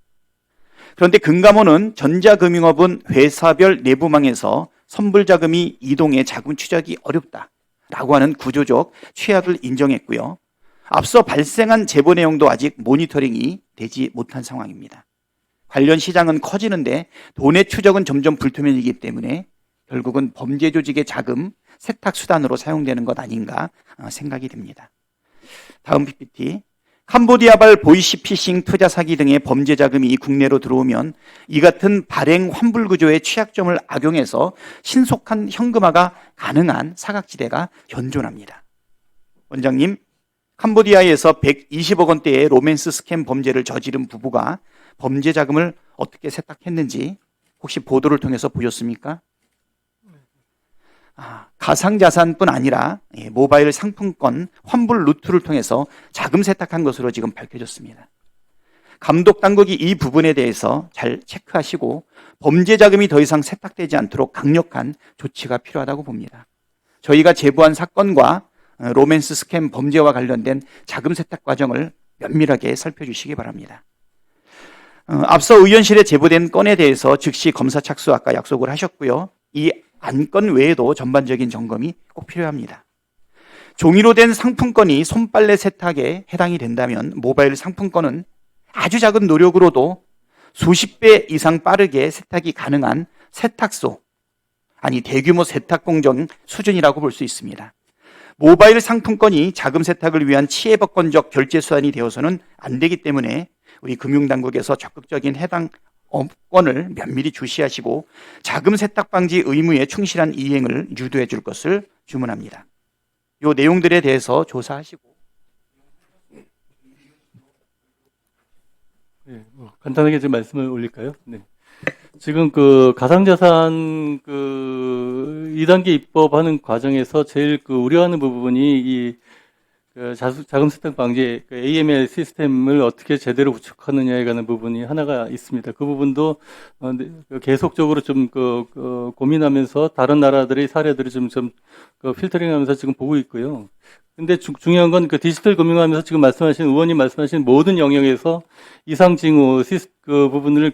Speaker 16: 그런데 금감원은 전자금융업은 회사별 내부망에서 선불자금이 이동해 자금 추적이 어렵다라고 하는 구조적 취약을 인정했고요. 앞서 발생한 제보 내용도 아직 모니터링이 되지 못한 상황입니다. 관련 시장은 커지는데 돈의 추적은 점점 불투명이기 때문에 결국은 범죄 조직의 자금 세탁 수단으로 사용되는 것 아닌가 생각이 됩니다. 다음 PPT. 캄보디아발 보이시피싱 투자 사기 등의 범죄 자금이 국내로 들어오면 이 같은 발행 환불 구조의 취약점을 악용해서 신속한 현금화가 가능한 사각지대가 현존합니다. 원장님, 캄보디아에서 120억 원대의 로맨스 스캠 범죄를 저지른 부부가 범죄 자금을 어떻게 세탁했는지 혹시 보도를 통해서 보셨습니까? 가상자산뿐 아니라 모바일 상품권 환불 루트를 통해서 자금 세탁한 것으로 지금 밝혀졌습니다. 감독 당국이 이 부분에 대해서 잘 체크하시고 범죄 자금이 더 이상 세탁되지 않도록 강력한 조치가 필요하다고 봅니다. 저희가 제보한 사건과 로맨스 스캠 범죄와 관련된 자금 세탁 과정을 면밀하게 살펴주시기 바랍니다. 앞서 의원실에 제보된 건에 대해서 즉시 검사 착수 아까 약속을 하셨고요. 이 안건 외에도 전반적인 점검이 꼭 필요합니다. 종이로 된 상품권이 손빨래 세탁에 해당이 된다면 모바일 상품권은 아주 작은 노력으로도 수십 배 이상 빠르게 세탁이 가능한 세탁소, 아니 대규모 세탁 공정 수준이라고 볼 수 있습니다. 모바일 상품권이 자금 세탁을 위한 치해법권적 결제 수단이 되어서는 안 되기 때문에 우리 금융당국에서 적극적인 해당 업권을 면밀히 주시하시고 자금 세탁 방지 의무에 충실한 이행을 유도해 줄 것을 주문합니다. 이 내용들에 대해서 조사하시고
Speaker 7: 네, 간단하게 좀 말씀을 올릴까요? 네. 지금 그 가상자산 그 2단계 입법하는 과정에서 제일 그 우려하는 부분이 이 자금 세탁 방지 AML 시스템을 어떻게 제대로 구축하느냐에 관한 부분이 하나가 있습니다. 그 부분도 계속적으로 좀 고민하면서 다른 나라들의 사례들을 좀 필터링하면서 지금 보고 있고요. 근데 중요한 건 그 디지털 금융하면서 지금 말씀하신 의원님 말씀하신 모든 영역에서 이상징후 그 부분을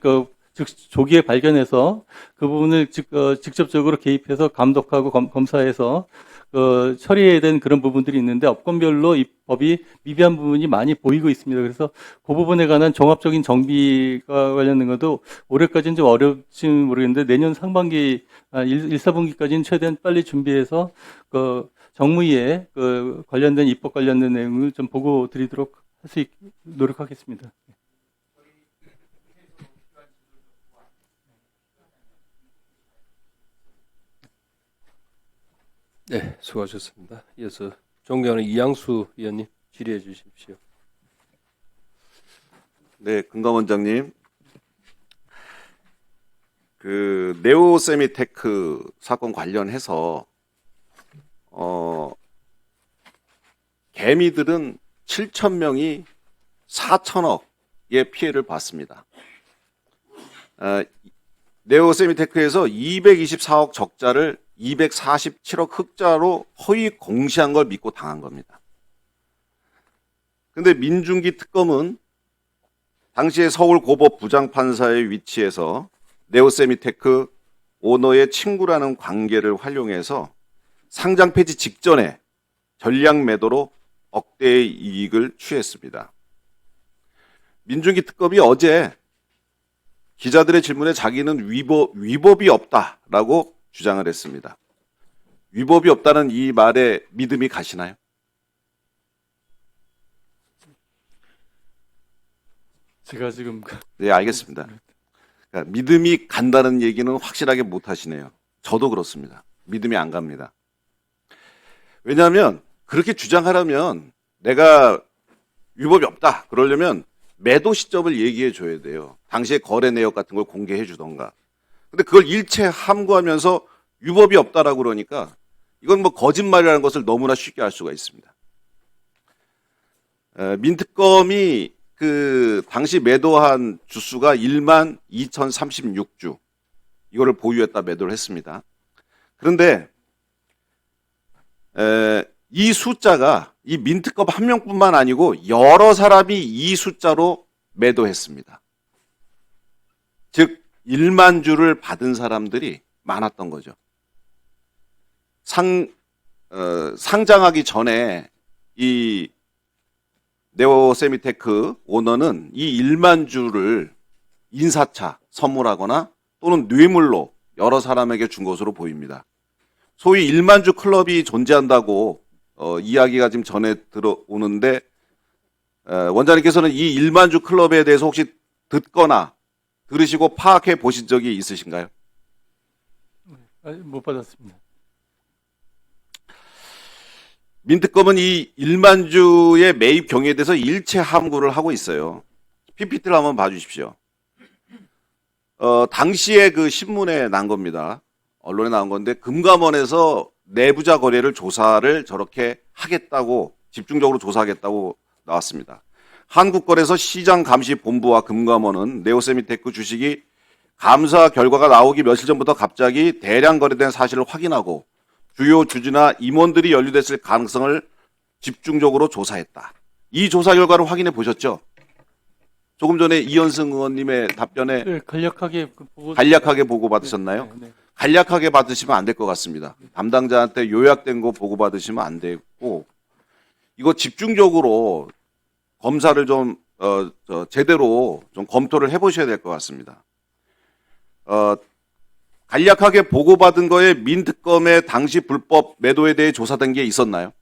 Speaker 7: 조기에 발견해서 그 부분을 직접적으로 개입해서 감독하고 검사해서 처리해야 되는 그런 부분들이 있는데 업권별로 이 법이 미비한 부분이 많이 보이고 있습니다. 그래서 그 부분에 관한 종합적인 정비가 관련된 것도 올해까지는 좀 어렵지는 모르겠는데 내년 상반기 1, 4분기까지는 최대한 빨리 준비해서 정무위에 관련된 입법 관련된 내용을 좀 보고 드리도록 할 수 있게 노력하겠습니다.
Speaker 2: 네, 수고하셨습니다. 이어서 존경하는 이양수 의원님 질의해 주십시오.
Speaker 4: 네, 금감원장님. 그 네오세미테크 사건 관련해서 개미들은 7,000명이 4천억의 피해를 봤습니다. 네오세미테크에서 224억 적자를 247억 흑자로 허위 공시한 걸 믿고 당한 겁니다. 근데 민중기 특검은 당시에 서울 고법 부장판사의 위치에서 네오세미테크 오너의 친구라는 관계를 활용해서 상장 폐지 직전에 전략 매도로 억대의 이익을 취했습니다. 민중기 특검이 어제 기자들의 질문에 자기는 위법이 없다라고 주장을 했습니다. 위법이 없다는 이 말에 믿음이 가시나요?
Speaker 7: 제가 지금
Speaker 4: 네, 알겠습니다. 그러니까 믿음이 간다는 얘기는 확실하게 못 하시네요. 저도 그렇습니다. 믿음이 안 갑니다. 왜냐하면 그렇게 주장하려면 내가 위법이 없다 그러려면 매도 시점을 얘기해 줘야 돼요. 당시에 거래 내역 같은 걸 공개해 주던가. 근데 그걸 일체 함구하면서 위법이 없다라고 그러니까 이건 뭐 거짓말이라는 것을 너무나 쉽게 알 수가 있습니다. 민특검이 그 당시 매도한 주수가 1만 2,036주 이거를 보유했다 매도를 했습니다. 그런데 이 숫자가 이 민특검 한 명뿐만 아니고 여러 사람이 이 숫자로 매도했습니다. 즉 1만 주를 받은 사람들이 많았던 거죠. 상장하기 전에 이 네오세미테크 오너는 이 1만 주를 인사차 선물하거나 또는 뇌물로 여러 사람에게 준 것으로 보입니다. 소위 1만 주 클럽이 존재한다고 이야기가 지금 전해 들어오는데 원장님께서는 이 1만 주 클럽에 대해서 혹시 듣거나 들으시고 파악해 보신 적이 있으신가요?
Speaker 7: 못 받았습니다.
Speaker 4: 민특검은 이 1만 주의 매입 경위에 대해서 일체 함구를 하고 있어요. PPT를 한번 봐주십시오. 당시에 그 신문에 난 겁니다. 언론에 나온 건데 금감원에서 내부자 거래를 조사를 저렇게 하겠다고 집중적으로 조사하겠다고 나왔습니다. 한국거래소 시장감시본부와 금감원은 네오세미테크 주식이 감사 결과가 나오기 며칠 전부터 갑자기 대량 거래된 사실을 확인하고 주요 주지나 임원들이 연루됐을 가능성을 집중적으로 조사했다. 이 조사 결과를 확인해 보셨죠? 조금 전에 이현승 의원님의 답변에
Speaker 7: 네, 간략하게 보고
Speaker 4: 보고받으셨나요?
Speaker 7: 네, 네.
Speaker 4: 간략하게 받으시면 안 될 것 같습니다. 담당자한테 요약된 거 보고받으시면 안 되고, 이거 집중적으로 검사를 좀 제대로 좀 검토를 해보셔야 될 것 같습니다. 간략하게 보고받은 거에 민특검의 당시 불법 매도에 대해 조사된 게 있었나요?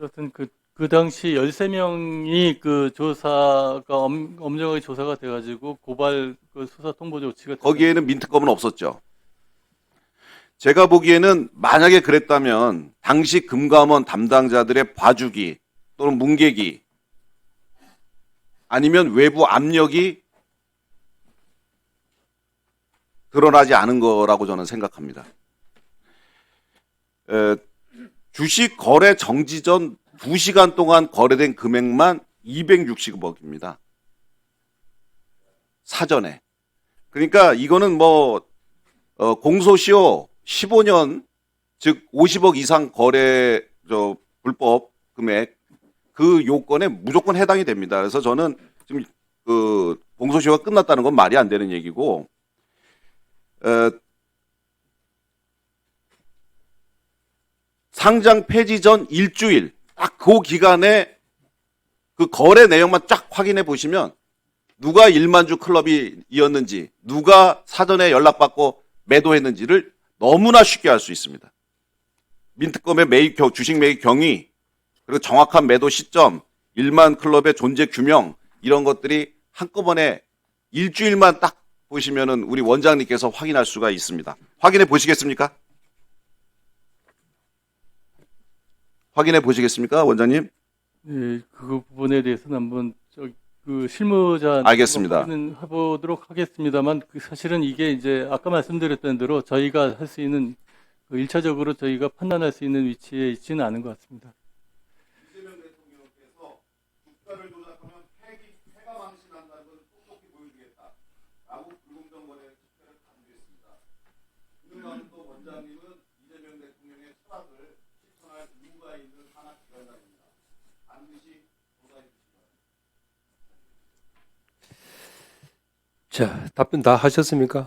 Speaker 7: 여튼 그 당시 13명이 그 조사가 엄정하게 조사가 돼가지고 고발 그 수사 통보 조치가
Speaker 4: 거기에는 민특검은 없었죠. 제가 보기에는 만약에 그랬다면 당시 금감원 담당자들의 봐주기 또는 뭉개기 아니면 외부 압력이 드러나지 않은 거라고 저는 생각합니다. 주식 거래 정지 전 2시간 동안 거래된 금액만 260억입니다. 사전에. 그러니까 이거는 뭐 공소시효 15년 즉 50억 이상 거래 불법 금액 그 요건에 무조건 해당이 됩니다. 그래서 저는 지금 그 공소시효가 끝났다는 건 말이 안 되는 얘기고 상장 폐지 전 일주일 딱 그 기간에 그 거래 내용만 쫙 확인해 보시면 누가 일만주 클럽이었는지 누가 사전에 연락받고 매도했는지를 너무나 쉽게 알 수 있습니다. 민특검의 주식 매입 경위 그리고 정확한 매도 시점, 일만 클럽의 존재 규명 이런 것들이 한꺼번에 일주일만 딱 보시면은 우리 원장님께서 확인할 수가 있습니다. 확인해 보시겠습니까? 확인해 보시겠습니까, 원장님?
Speaker 7: 네, 그 부분에 대해서는 한번 그 실무자
Speaker 4: 알겠습니다.
Speaker 7: 해보도록 하겠습니다만 사실은 이게 이제 아까 말씀드렸던 대로 저희가 할 수 있는 1차적으로 저희가 판단할 수 있는 위치에 있지는 않은 것 같습니다.
Speaker 4: 이재명 대통령께서 주가를 조작하면 폐가 망신한다는 걸 똑똑히 보여주겠다라고 불공정거래 집회를 강조했습니다. 윤광도 원장님은 이재명 대통령의 철학을 실천할 이유가 있는 하나 기관장입니다. 반드시 조사해 주시기 바랍니다.
Speaker 2: 자, 답변 다 하셨습니까?